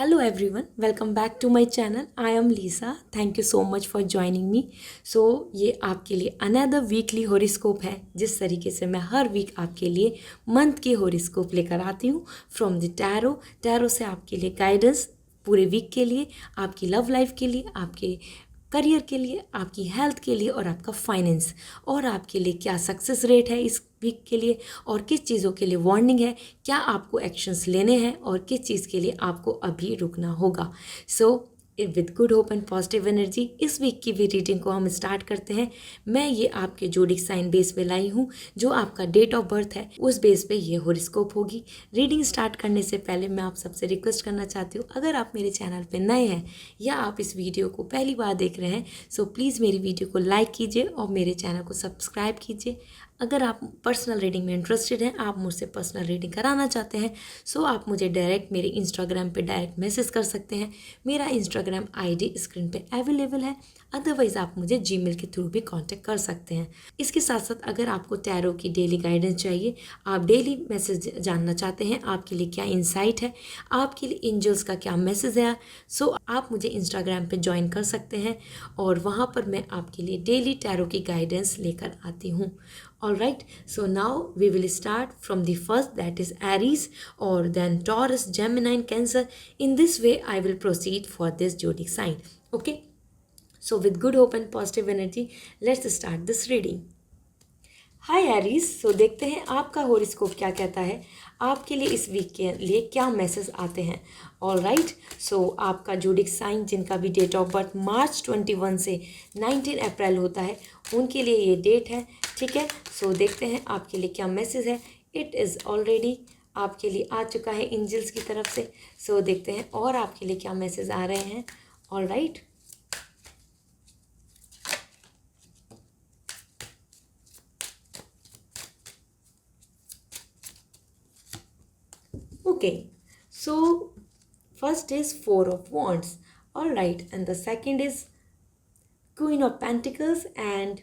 Hello everyone, welcome back to my channel. I am Lisa. Thank you so much for joining me. So ये आपके लिए another weekly horoscope है, जिस तरीके से मैं हर वीक आपके लिए मंथ की हॉरोस्कोप लेकर आती हूँ फ्रॉम द टैरो से आपके लिए गाइडेंस पूरे वीक के लिए, आपकी लव लाइफ के लिए, आपके करियर के लिए, आपकी हेल्थ के लिए और आपका फाइनेंस, और आपके लिए क्या सक्सेस रेट है इस वीक के लिए और किस चीज़ों के लिए वार्निंग है, क्या आपको एक्शंस लेने हैं और किस चीज़ के लिए आपको अभी रुकना होगा। So with good hope and positive energy इस वीक की भी रीडिंग को हम स्टार्ट करते हैं। मैं ये आपके जोडिक साइन बेस पे लाई हूँ, जो आपका डेट ऑफ बर्थ है उस बेस पे ये हॉरोस्कोप होगी। रीडिंग स्टार्ट करने से पहले मैं आप सबसे रिक्वेस्ट करना चाहती हूँ, अगर आप मेरे चैनल पे नए हैं या आप इस वीडियो को पहली बार देख रहे हैं, सो प्लीज़ मेरी वीडियो को लाइक कीजिए और मेरे चैनल को सब्सक्राइब कीजिए। अगर आप पर्सनल रीडिंग में इंटरेस्टेड हैं, आप मुझसे पर्सनल रीडिंग कराना चाहते हैं, सो आप मुझे डायरेक्ट मेरे इंस्टाग्राम पे डायरेक्ट मैसेज कर सकते हैं। मेरा इंस्टाग्राम आईडी स्क्रीन पे अवेलेबल है, अदरवाइज़ आप मुझे जीमेल के थ्रू भी कांटेक्ट कर सकते हैं। इसके साथ साथ अगर आपको टैरो की डेली गाइडेंस चाहिए, आप डेली मैसेज जानना चाहते हैं आपके लिए क्या इंसाइट है, आपके लिए एंजल्स का क्या मैसेज है, सो आप मुझे इंस्टाग्राम पे ज्वाइन कर सकते हैं और वहाँ पर मैं आपके लिए डेली टैरो की गाइडेंस लेकर आती हूँ। Alright, so now we will start from the first, that is Aries, or then Taurus, Gemini and Cancer. In this way I will proceed for this zodiac sign. Okay, so with good hope and positive energy, let's start this reading. Hi Aries, so देखते हैं आपका horoscope क्या कहता है, आपके लिए इस week के लिए क्या मैसेज आते हैं। ऑल राइट, सो आपका जोडिक साइन जिनका भी डेट ऑफ बर्थ मार्च 21 से 19 अप्रैल होता है, उनके लिए ये डेट है। ठीक है, सो देखते हैं आपके लिए क्या मैसेज है। इट इज़ ऑलरेडी आपके लिए आ चुका है एंजल्स की तरफ से। सो देखते हैं और आपके लिए क्या मैसेज आ रहे हैं। All right, okay, so first is Four of Wands. All right, and the second is Queen of Pentacles and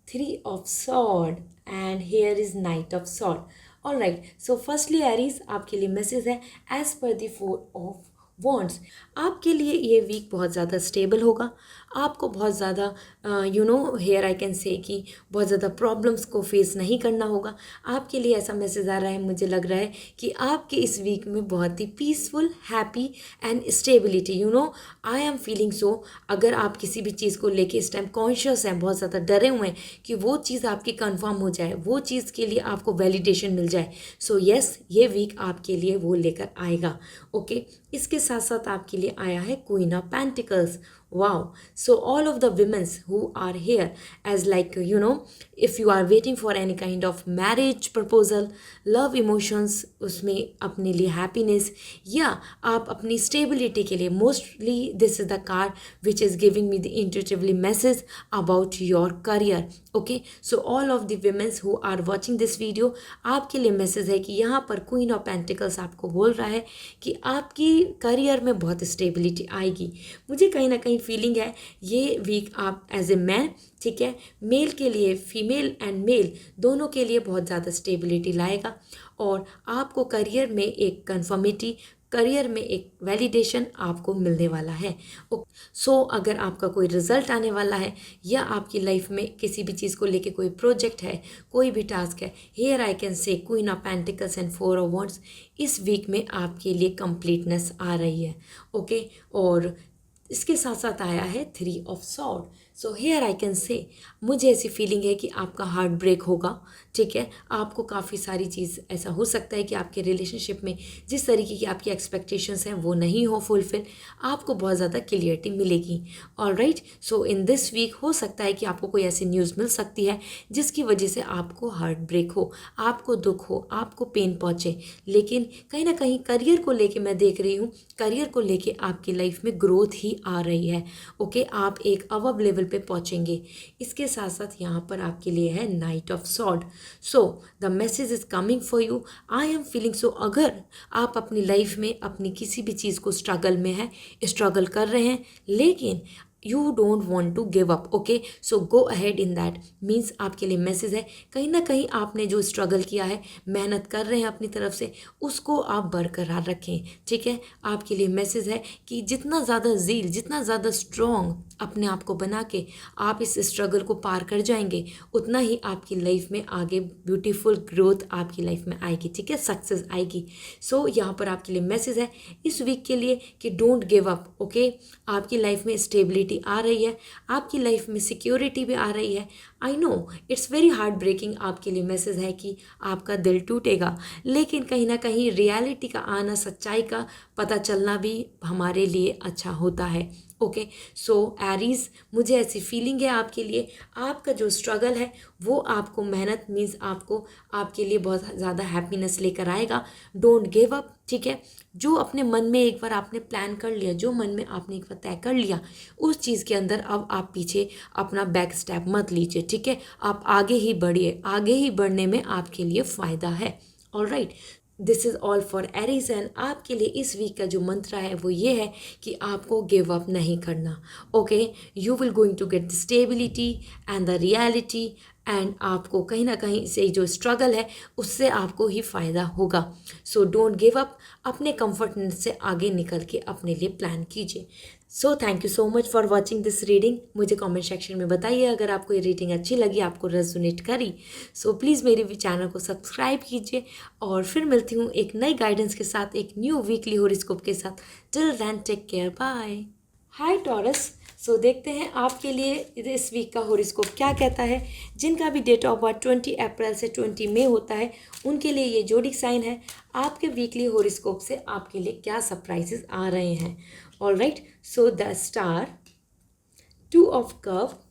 Three of Sword, and here is Knight of Sword. All right, so firstly Aries, आपके लिए message है as per the Four of Wands। आपके लिए ये week बहुत ज़्यादा stable होगा। आपको बहुत ज़्यादा हेयर आई कैन से कि बहुत ज़्यादा प्रॉब्लम्स को फेस नहीं करना होगा। आपके लिए ऐसा मैसेज आ रहा है, मुझे लग रहा है कि आपके इस वीक में बहुत ही peaceful, happy and stability, I am feeling so. अगर आप किसी भी चीज़ को लेके इस टाइम कॉन्शियस हैं, बहुत ज़्यादा डरे हुए हैं कि वो चीज़ आपकी कंफर्म हो जाए, वो चीज़ के लिए आपको वैलिडेशन मिल जाए, सो यस, ये वीक आपके लिए वो लेकर आएगा। ओके, इसके साथ साथ आपके लिए आया है queen of pentacles. Wow, so all of the women who are here, as like if you are waiting for any kind of marriage proposal, love emotions, उसमें अपने लिए happiness, या आप अपनी stability के लिए, mostly this is the card which is giving me the intuitively message about your career. Okay, so all of the women who are watching this video, आपके लिए मैसेज है कि यहाँ पर क्वीन ऑफ पेंटिकल्स आपको बोल रहा है कि आपकी करियर में बहुत स्टेबिलिटी आएगी। मुझे कहीं ना कहीं फीलिंग है ये वीक आप एज ए मैन, ठीक है, मेल के लिए, फीमेल एंड मेल दोनों के लिए बहुत ज़्यादा स्टेबिलिटी लाएगा और आपको करियर में एक कन्फर्मिटी, करियर में एक वैलिडेशन आपको मिलने वाला है। सो अगर आपका कोई रिजल्ट आने वाला है या आपकी लाइफ में किसी भी चीज़ को लेके कोई प्रोजेक्ट है, कोई भी टास्क है, हियर आई कैन से queen of pentacles and four of wands इस वीक में आपके लिए कंप्लीटनेस आ रही है। ओके, और इसके साथ साथ आया है three of sword. So here I can से, मुझे ऐसी फीलिंग है कि आपका हार्ट ब्रेक होगा। ठीक है, आपको काफ़ी सारी चीज़, ऐसा हो सकता है कि आपके रिलेशनशिप में जिस तरीके की आपकी एक्सपेक्टेशंस हैं वो नहीं हो फुलफिल, आपको बहुत ज़्यादा क्लियरिटी मिलेगी। All right, so in this week हो सकता है कि आपको कोई ऐसी न्यूज़ मिल सकती है जिसकी वजह से आपको हार्ट ब्रेक हो, आपको दुख हो, आपको पेन पहुँचे, लेकिन कहीं ना कहीं करियर को लेके मैं देख रही हूँ, करियर को लेके आपकी लाइफ में ग्रोथ ही आ रही है। ओके, आप एक अबव लेवल पे पहुंचेंगे। इसके साथ साथ यहाँ पर आपके लिए है night of sword. So the message is coming for you, I am feeling so. अगर आप अपनी लाइफ में अपनी किसी भी चीज़ को स्ट्रगल में है, स्ट्रगल कर रहे हैं, लेकिन you don't want to give up. Okay, so go ahead in that. Means आपके लिए मैसेज है, कहीं ना कहीं आपने जो स्ट्रगल किया है, मेहनत कर रहे हैं अपनी तरफ से, उसको आप बरकरार रखें. ठीक है, आपके लिए मैसेज है कि जितना ज़्यादा ज़ील, जितना ज़्यादा स्ट्रॉन्ग अपने आप को बना के आप इस स्ट्रगल को पार कर जाएंगे, उतना ही आपकी लाइफ में आगे ब्यूटीफुल ग्रोथ आपकी लाइफ में आएगी. ठीक है, सक्सेस आएगी. सो यहाँ पर आपके लिए मैसेज है इस वीक के लिए कि डोंट गिव अप. ओके, आपकी लाइफ में स्टेबिलिटी आ रही है, आपकी लाइफ में सिक्योरिटी भी आ रही है. I know it's very heartbreaking. आपके लिए मैसेज है कि आपका दिल टूटेगा, लेकिन कहीं ना कहीं रियलिटी का आना, सच्चाई का पता चलना भी हमारे लिए अच्छा होता है. ओके, सो एरीज, मुझे ऐसी फीलिंग है आपके लिए, आपका जो स्ट्रगल है वो आपको मेहनत मीन्स आपको आपके लिए बहुत ज़्यादा हैप्पीनेस लेकर आएगा. Don't give up. ठीक है, जो अपने मन में एक बार आपने प्लान कर लिया, जो मन में आपने एक बार तय कर लिया, उस चीज़ के अंदर अब आप पीछे अपना बैक स्टेप मत लीजिए. ठीक है, आप आगे ही बढ़िए, आगे ही बढ़ने में आपके लिए फ़ायदा है. Alright, this is all for Aries. And आपके लिए इस वीक का जो मंत्र है वो ये है कि आपको गिव अप नहीं करना. Okay, you will going to get the stability and the reality, and आपको कहीं ना कहीं से जो स्ट्रगल है उससे आपको ही फ़ायदा होगा. So don't give up. अपने कंफर्ट से आगे निकल के अपने लिए प्लान कीजिए. So thank you so much for watching this reading. मुझे कमेंट सेक्शन में बताइए अगर आपको ये रीडिंग अच्छी लगी, आपको रेजोनेट करी. सो प्लीज़ मेरे भी चैनल को सब्सक्राइब कीजिए, और फिर मिलती हूँ एक नई गाइडेंस के साथ, एक न्यू वीकली हॉरोस्कोप के साथ. Till then take care, bye. Hi Taurus. So देखते हैं आपके लिए इस वीक का हॉरोस्कोप क्या कहता है. जिनका भी डेट ऑफ बर्थ 20 अप्रैल से 20 मई होता है, उनके लिए ये जोडिक साइन है. आपके वीकली हॉरोस्कोप से आपके लिए क्या सरप्राइजेस आ रहे हैं. Alright, so the star, 2 of cup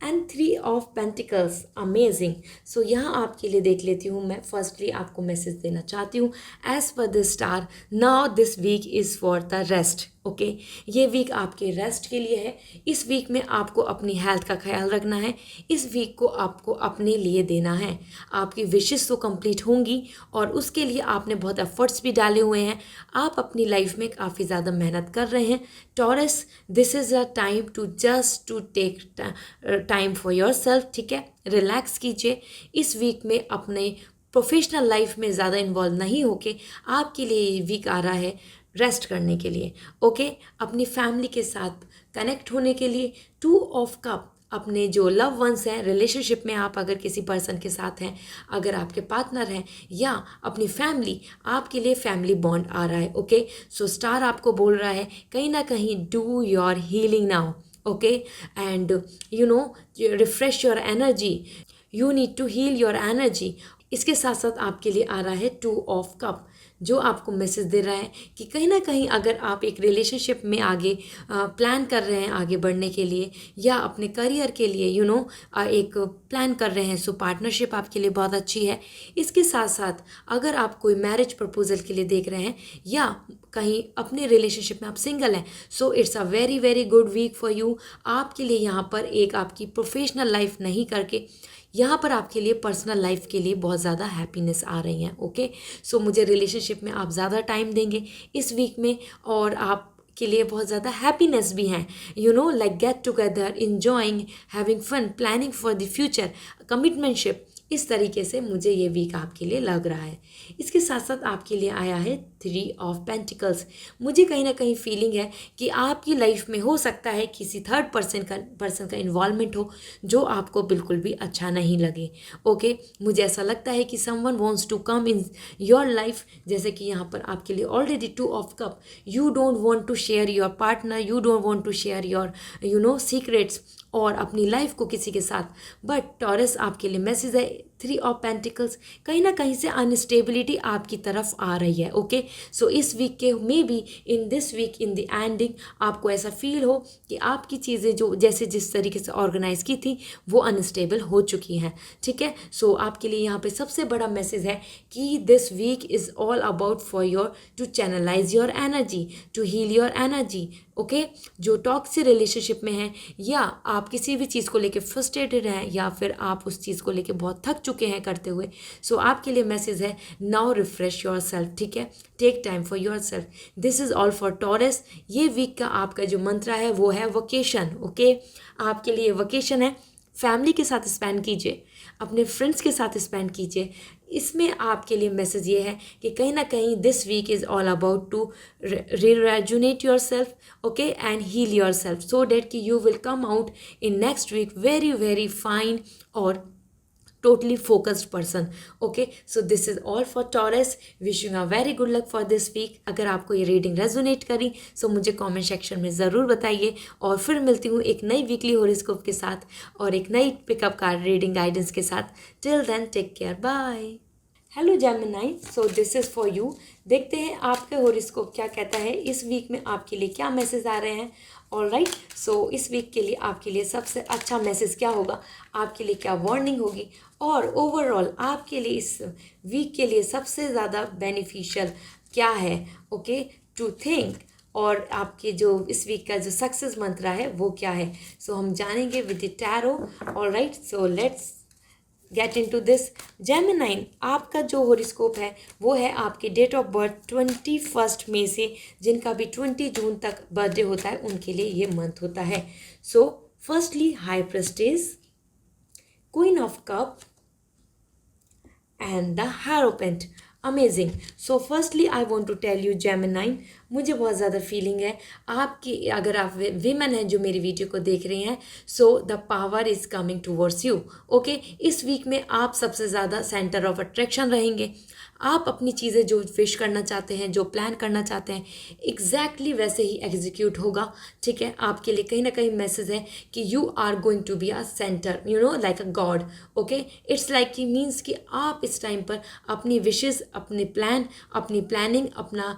and 3 of pentacles. Amazing. So यहाँ आपके लिए देख लेती हूँ मैं. फर्स्टली आपको मैसेज देना चाहती हूँ, as per the star, now this week is for the rest. Okay, ये वीक आपके रेस्ट के लिए है. इस वीक में आपको अपनी हेल्थ का ख्याल रखना है. इस वीक को आपको अपने लिए देना है. आपकी विशेस तो कंप्लीट होंगी, और उसके लिए आपने बहुत एफर्ट्स भी डाले हुए हैं. आप अपनी लाइफ में काफ़ी ज़्यादा मेहनत कर रहे हैं. Taurus, this is a time to just to take time for yourself. ठीक है, रिलैक्स कीजिए. इस वीक में अपने प्रोफेशनल लाइफ में ज़्यादा इन्वॉल्व नहीं होके आपके लिए ये वीक आ रहा है रेस्ट करने के लिए. ओके, अपनी फैमिली के साथ कनेक्ट होने के लिए. 2 ऑफ कप, अपने जो लव वंस हैं, रिलेशनशिप में आप अगर किसी पर्सन के साथ हैं, अगर आपके पार्टनर हैं, या अपनी फैमिली, आपके लिए फैमिली बॉन्ड आ रहा है. ओके, सो स्टार आपको बोल रहा है कहीं ना कहीं do your healing now. Okay, and you know refresh your energy. You need to heal your energy. इसके साथ साथ आपके लिए आ रहा है 2 ऑफ कप, जो आपको मैसेज दे रहा है कि कहीं ना कहीं अगर आप एक रिलेशनशिप में आगे प्लान कर रहे हैं आगे बढ़ने के लिए, या अपने करियर के लिए एक प्लान कर रहे हैं, सो पार्टनरशिप आपके लिए बहुत अच्छी है. इसके साथ साथ अगर आप कोई मैरिज प्रपोजल के लिए देख रहे हैं, या कहीं अपने रिलेशनशिप में आप सिंगल हैं, so it's a very very good week for you. आपके लिए यहाँ पर एक आपकी प्रोफेशनल लाइफ नहीं करके यहाँ पर आपके लिए पर्सनल लाइफ के लिए बहुत ज़्यादा हैप्पीनेस आ रही हैं. ओके, सो मुझे रिलेशनशिप में आप ज़्यादा टाइम देंगे इस वीक में, और आप के लिए बहुत ज़्यादा हैप्पीनेस भी हैं. Like get together, enjoying, having fun, planning for the future, commitmentship. इस तरीके से मुझे ये वीक आपके लिए लग रहा है. इसके साथ साथ आपके लिए आया है 3 ऑफ पेंटिकल्स. मुझे कहीं ना कहीं फीलिंग है कि आपकी लाइफ में हो सकता है किसी थर्ड पर्सन का इन्वॉल्वमेंट हो, जो आपको बिल्कुल भी अच्छा नहीं लगे. ओके, मुझे ऐसा लगता है कि someone wants to come in your life. जैसे कि यहाँ पर आपके लिए already 2 of cup. You don't want to share your partner, you don't want to share your secrets और अपनी लाइफ को किसी के साथ. बट टॉरस, आपके लिए मैसेज है 3 ऑफ पेंटिकल्स. कहीं ना कहीं से अनस्टेबिलिटी आपकी तरफ आ रही है. ओके, सो इस वीक के maybe in this week in the ending आपको ऐसा फील हो कि आपकी चीज़ें जो जैसे जिस तरीके से ऑर्गेनाइज की थी वो अनस्टेबल हो चुकी हैं. ठीक है, सो आपके लिए यहाँ पे सबसे बड़ा मैसेज है कि this week is all about for your to channelize your energy, to heal your energy. Okay, जो टॉक्सिक रिलेशनशिप में हैं, या आप किसी भी चीज़ को लेके फ्रस्ट्रेटेड हैं, या फिर आप उस चीज़ को लेके बहुत थक चुके हैं करते हुए। सो आपके लिए मैसेज है, नाउ रिफ्रेश योर सेल्फ, ठीक है, take time for yourself. This is all for Taurus. ये वीक का आपका जो मंत्र है वो है वोकेशन, ओके। आपके लिए वोकेशन है, फैमिली के साथ स्पेंड कीजिए, अपने फ्रेंड्स के साथ स्पेंड कीजिए। इसमें आपके लिए मैसेज ये है कि कहीं ना कहीं this week is all about to rejuvenate your self, okay, and heal your self, so that कि you will come out in next week very very fine और totally focused person, okay. So this is all for Taurus. Wishing a very good luck for this week. अगर आपको ये reading resonate करी सो मुझे comment section में ज़रूर बताइए, और फिर मिलती हूँ एक नई वीकली हॉरोस्कोप के साथ और एक नई पिकअप कार्ड रीडिंग गाइडेंस के साथ। Till then take care, bye. Hello Gemini, so this is for you. देखते हैं आपके हॉरोस्कोप क्या कहता है, इस वीक में आपके लिए क्या मैसेज आ रहे हैं। ऑलराइट, सो इस वीक के लिए आपके लिए सबसे अच्छा मैसेज क्या होगा, आपके लिए क्या वार्निंग होगी, और ओवरऑल आपके लिए इस वीक के लिए सबसे ज़्यादा बेनिफिशियल क्या है, ओके, टू थिंक, और आपके जो इस वीक का जो सक्सेस मंत्र है वो क्या है। सो हम जानेंगे with the tarot. Alright, so let's get into this. Gemini, आपका जो हॉरोस्कोप है वो है आपके डेट ऑफ बर्थ 21 मई से, जिनका भी 20 जून तक बर्थडे होता है उनके लिए ये मंथ होता है। So firstly high priestess, queen of cup and the hierophant. Amazing. So firstly I want to tell you Gemini, मुझे बहुत ज़्यादा फीलिंग है आपकी, अगर आप वीमेन हैं जो मेरी वीडियो को देख रही हैं, so the power is coming towards you, okay. इस वीक में आप सबसे ज़्यादा सेंटर ऑफ अट्रैक्शन रहेंगे। आप अपनी चीज़ें जो विश करना चाहते हैं, जो प्लान करना चाहते हैं, एग्जैक्टली वैसे ही एग्जीक्यूट होगा, ठीक है। आपके लिए कहीं ना कहीं मैसेज है कि you are going to be a centre, you know, like a god, okay. It's like कि मीन्स कि आप इस टाइम पर अपनी विशेज़, अपने प्लान, अपनी प्लानिंग, अपना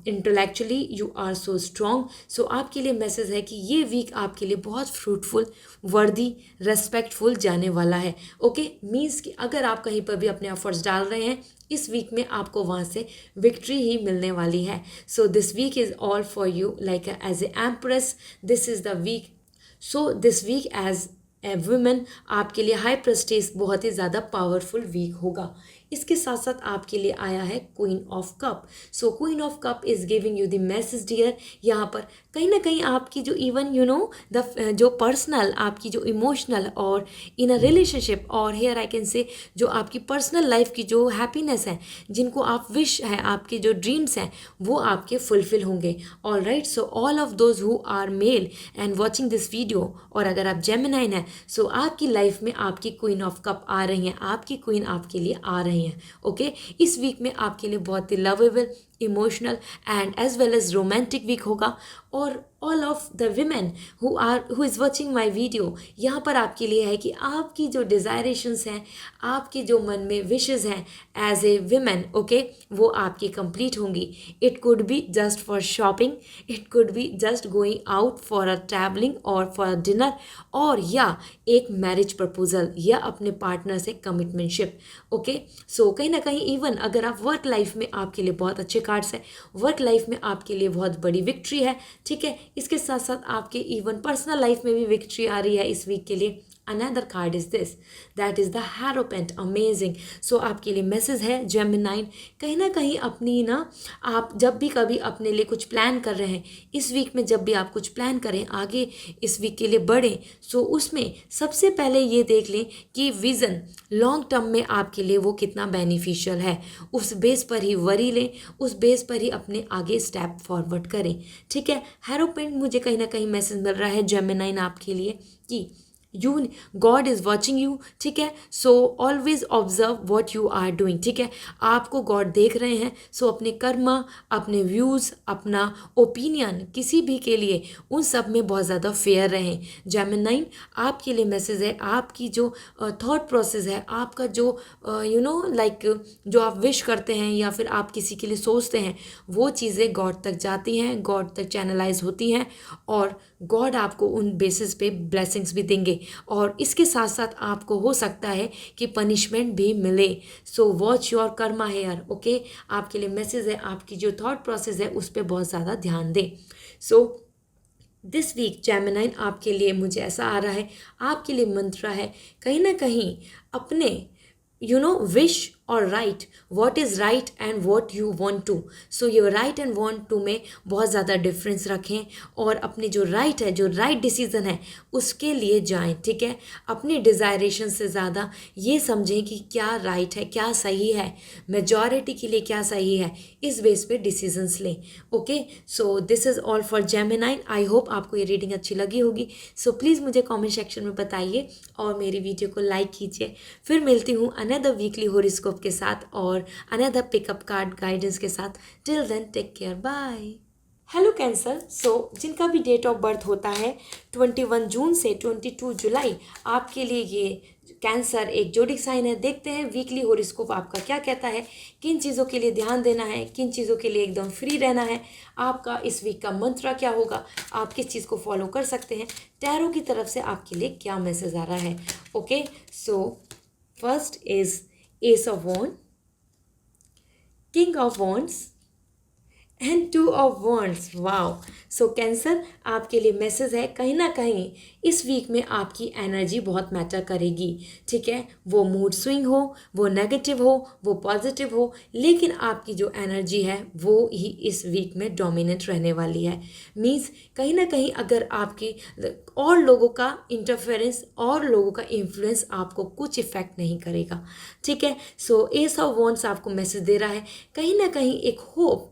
intellectually you are so strong. So आपके लिए मैसेज है कि ये वीक आपके लिए बहुत फ्रूटफुल, वर्दी, रेस्पेक्टफुल जाने वाला है, ओके। मीन्स कि अगर आप कहीं पर भी अपने एफर्ट्स डाल रहे हैं, इस वीक में आपको वहाँ से विक्ट्री ही मिलने वाली है। So this week is all for you like as a empress, this is the week. So this week as a women आपके लिए हाई प्रेस्टीज बहुत ही ज़्यादा पावरफुल वीक होगा। इसके साथ साथ आपके लिए आया है queen of cup. So queen of cup is giving you the message dear, यहाँ पर कहीं ना कहीं आपकी जो इवन यू नो द जो पर्सनल, आपकी जो इमोशनल और इन अ रिलेशनशिप, और हेयर आई कैन से जो आपकी पर्सनल लाइफ की जो हैप्पीनेस है, जिनको आप विश है, आपके जो ड्रीम्स हैं वो आपके फुलफिल होंगे। All right, so all of those who are male and watching this video, और अगर आप जेमिनाइन हैं, सो आपकी लाइफ में आपकी क्वीन ऑफ कप आ रही हैं, आपकी क्वीन आपके लिए आ रही हैं, ओके। इस वीक में आपके लिए बहुत ही lovable, emotional and as well as romantic week होगा। और all of the women who is watching my video, यहाँ पर आपके लिए है कि आपकी जो डिज़ायरेशंस हैं, आपके जो मन में विशेज़ हैं एज ए विमेन, ओके, वो आपकी कंप्लीट होंगी। It could be just for shopping, it could be just going out for a travelling और फॉर अ डिनर, और या एक मैरिज प्रपोजल, या अपने पार्टनर से कमिटमेंटशिप, ओके। सो कहीं ना कहीं इवन अगर आप वर्क लाइफ में, आपके लिए बहुत अच्छे कार्ड्स हैं, वर्क लाइफ में आपके लिए बहुत बड़ी विक्ट्री है, ठीक है। इसके साथ साथ आपके इवन पर्सनल लाइफ में भी विक्ट्री आ रही है इस वीक के लिए। Another card is this, that is the hierophant. Amazing. So आपके लिए मैसेज है जेमिनाइन, कहीं ना कहीं अपनी ना, आप जब भी कभी अपने लिए कुछ प्लान कर रहे हैं, इस वीक में जब भी आप कुछ प्लान करें, आगे इस वीक के लिए बढ़ें, सो उसमें सबसे पहले ये देख लें कि विज़न लॉन्ग टर्म में आपके लिए वो कितना बेनिफिशियल है। उस बेस पर ही वरी लें, उस बेस पर ही अपने आगे स्टेप फॉरवर्ड करें, ठीक है। हेरोपेंट मुझे कहीं ना कहीं मैसेज मिल रहा है जेमिनाइन आपके लिए कि you, god is watching you, ठीक है। So always observe what you are doing, ठीक है। आपको गॉड देख रहे हैं, सो अपने कर्मा, अपने व्यूज़, अपना ओपिनियन किसी भी के लिए उन सब में बहुत ज़्यादा फेयर रहें। जेमिनाइन आपके लिए मैसेज है, आपकी जो थॉट प्रोसेस है, आपका जो यू नो लाइक जो आप विश करते हैं या फिर आप किसी के लिए सोचते हैं, वो चीज़ें गॉड तक जाती हैं, गॉड तक चैनलाइज होती हैं, और गॉड आपको उन बेसिस पे ब्लेसिंग्स भी देंगे। और इसके साथ साथ आपको हो सकता है कि पनिशमेंट भी मिले। So watch your karma here, okay. आपके लिए मैसेज है, आपकी जो थॉट प्रोसेस है उस पर बहुत ज़्यादा ध्यान दें। सो दिस वीक जेमिनाइन आपके लिए मुझे ऐसा आ रहा है, आपके लिए मंत्र है कहीं ना कहीं अपने wish or write what is right and what you want to. So ये right and want to में बहुत ज़्यादा डिफरेंस रखें और अपने जो right है, जो right डिसीज़न है उसके लिए जाएं, ठीक है। अपनी डिज़ायरेशन से ज़्यादा ये समझें कि क्या right है, क्या सही है, मेजॉरिटी के लिए क्या सही है, इस बेस पे डिसीजंस लें। Okay, so this is all for Gemini. I hope आपको ये रीडिंग अच्छी लगी होगी। सो प्लीज़ मुझे कमेंट सेक्शन में बताइए और मेरी वीडियो को लाइक कीजिए। फिर मिलती हूँ अनदर वीकली हॉरोस्कोप के साथ और अनदर पिकअप कार्ड गाइडेंस के साथ। Till then take care, bye. Hello Cancer, so जिनका भी डेट ऑफ बर्थ होता है 21 जून से 22 जुलाई, आपके लिए ये कैंसर एक जोडिक साइन है। देखते हैं वीकली हॉरोस्कोप आपका क्या कहता है, किन चीज़ों के लिए ध्यान देना है, किन चीज़ों के लिए एकदम फ्री रहना है, आपका इस वीक का मंत्र क्या होगा, आप किस चीज़ को फॉलो कर सकते हैं, टैरो की तरफ से आपके लिए क्या मैसेज आ रहा है। Okay, so first is ace of wand, king of wands and 2 of wands. Wow, so Cancer आपके लिए मैसेज है, कहीं ना कहीं इस वीक में आपकी एनर्जी बहुत मैटर करेगी, ठीक है। वो मूड स्विंग हो, वो नेगेटिव हो, वो पॉजिटिव हो, लेकिन आपकी जो एनर्जी है वो ही इस वीक में डोमिनेंट रहने वाली है। मीन्स कहीं ना कहीं अगर आपकी और लोगों का इंटरफेरेंस और लोगों का इन्फ्लुएंस आपको कुछ इफेक्ट नहीं करेगा, ठीक है। सो एस ऑफ वॉन्ड्स आपको मैसेज दे रहा है कहीं ना कहीं एक होप,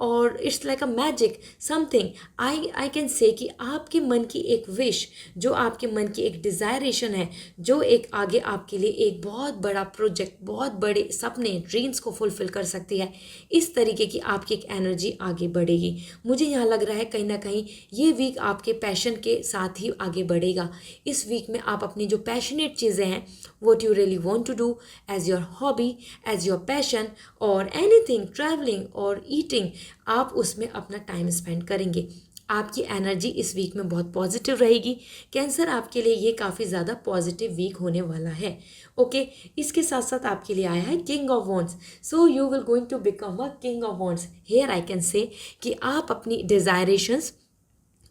और it's like a magic something. I can say कि आपके मन की एक विश, जो आपके मन की एक डिज़ायरेशन है, जो एक आगे आपके लिए एक बहुत बड़ा प्रोजेक्ट, बहुत बड़े सपने, ड्रीम्स को फुलफिल कर सकती है, इस तरीके की आपकी एक एनर्जी आगे बढ़ेगी। मुझे यहाँ लग रहा है कहीं ना कहीं ये वीक आपके पैशन के साथ ही आगे बढ़ेगा। इस वीक में आप अपनी जो पैशनेट चीज़ें हैं, what you really want to do as your hobby, as your passion और एनीथिंग, ट्रैवलिंग और ईटिंग, आप उसमें अपना टाइम स्पेंड करेंगे। आपकी एनर्जी इस वीक में बहुत पॉजिटिव रहेगी। कैंसर आपके लिए ये काफ़ी ज़्यादा पॉजिटिव वीक होने वाला है। ओके, इसके साथ साथ आपके लिए आया है king of wands. So you will going to become a king of wands. Here I can say कि आप अपनी डिज़ायरेशंस,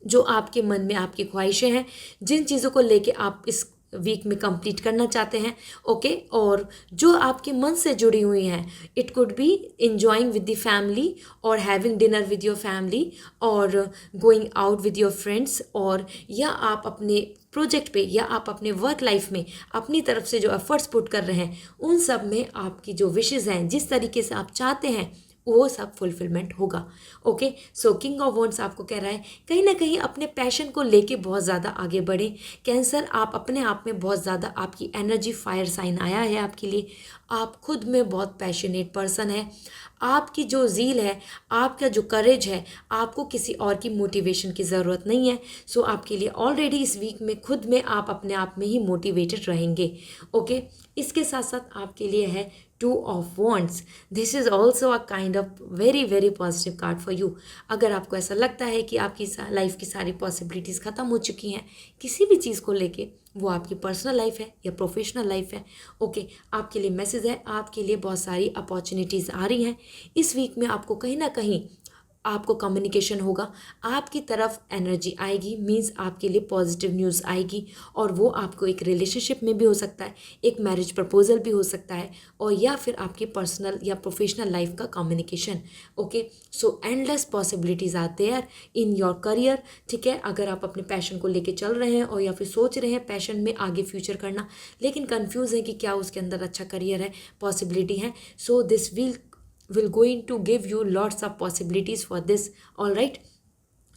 जो आपके मन में आपकी ख्वाहिशें हैं, जिन चीज़ों को लेके आप इस वीक में कंप्लीट करना चाहते हैं, ओके, और जो आपके मन से जुड़ी हुई हैं, it could be enjoying with the family और having dinner with your family और going out with your friends, और या आप अपने प्रोजेक्ट पे या आप अपने वर्क लाइफ में अपनी तरफ से जो एफर्ट्स पुट कर रहे हैं, उन सब में आपकी जो विशेज़ हैं, जिस तरीके से आप चाहते हैं, वो सब फुलफिलमेंट होगा। Okay, so king of wands आपको कह रहा है कहीं ना कहीं अपने पैशन को लेके बहुत ज़्यादा आगे बढ़े। कैंसर, आप अपने आप में बहुत ज़्यादा, आपकी एनर्जी फायर साइन आया है आपके लिए। आप खुद में बहुत पैशनेट पर्सन है। आपकी जो ज़ील है, आपका जो करेज है, आपको किसी और की मोटिवेशन की ज़रूरत नहीं है। सो आपके लिए ऑलरेडी इस वीक में खुद में आप अपने आप में ही मोटिवेटेड रहेंगे। ओके, इसके साथ साथ आपके लिए है 2 of wands. This is also a kind of very very positive card for you. अगर आपको ऐसा लगता है कि आपकी लाइफ की सारी पॉसिबिलिटीज़ ख़त्म हो चुकी हैं किसी भी चीज़ को लेके, वो आपकी पर्सनल लाइफ है या प्रोफेशनल लाइफ है, ओके, आपके लिए मैसेज है, आपके लिए बहुत सारी अपॉर्चुनिटीज़ आ रही हैं। इस वीक में आपको कहीं ना कहीं आपको कम्युनिकेशन होगा, आपकी तरफ एनर्जी आएगी, मीन्स आपके लिए पॉजिटिव न्यूज़ आएगी, और वो आपको एक रिलेशनशिप में भी हो सकता है, एक मैरिज प्रपोजल भी हो सकता है, और या फिर आपकी पर्सनल या प्रोफेशनल लाइफ का communication. Okay, so endless possibilities are there in your career, ठीक है। अगर आप अपने पैशन को लेके चल रहे हैं और या फिर सोच रहे हैं पैशन में आगे फ्यूचर करना, लेकिन कन्फ्यूज़ है कि क्या उसके अंदर अच्छा करियर है, पॉसिबिलिटी है, so this will going to give you lots of possibilities for this, all right।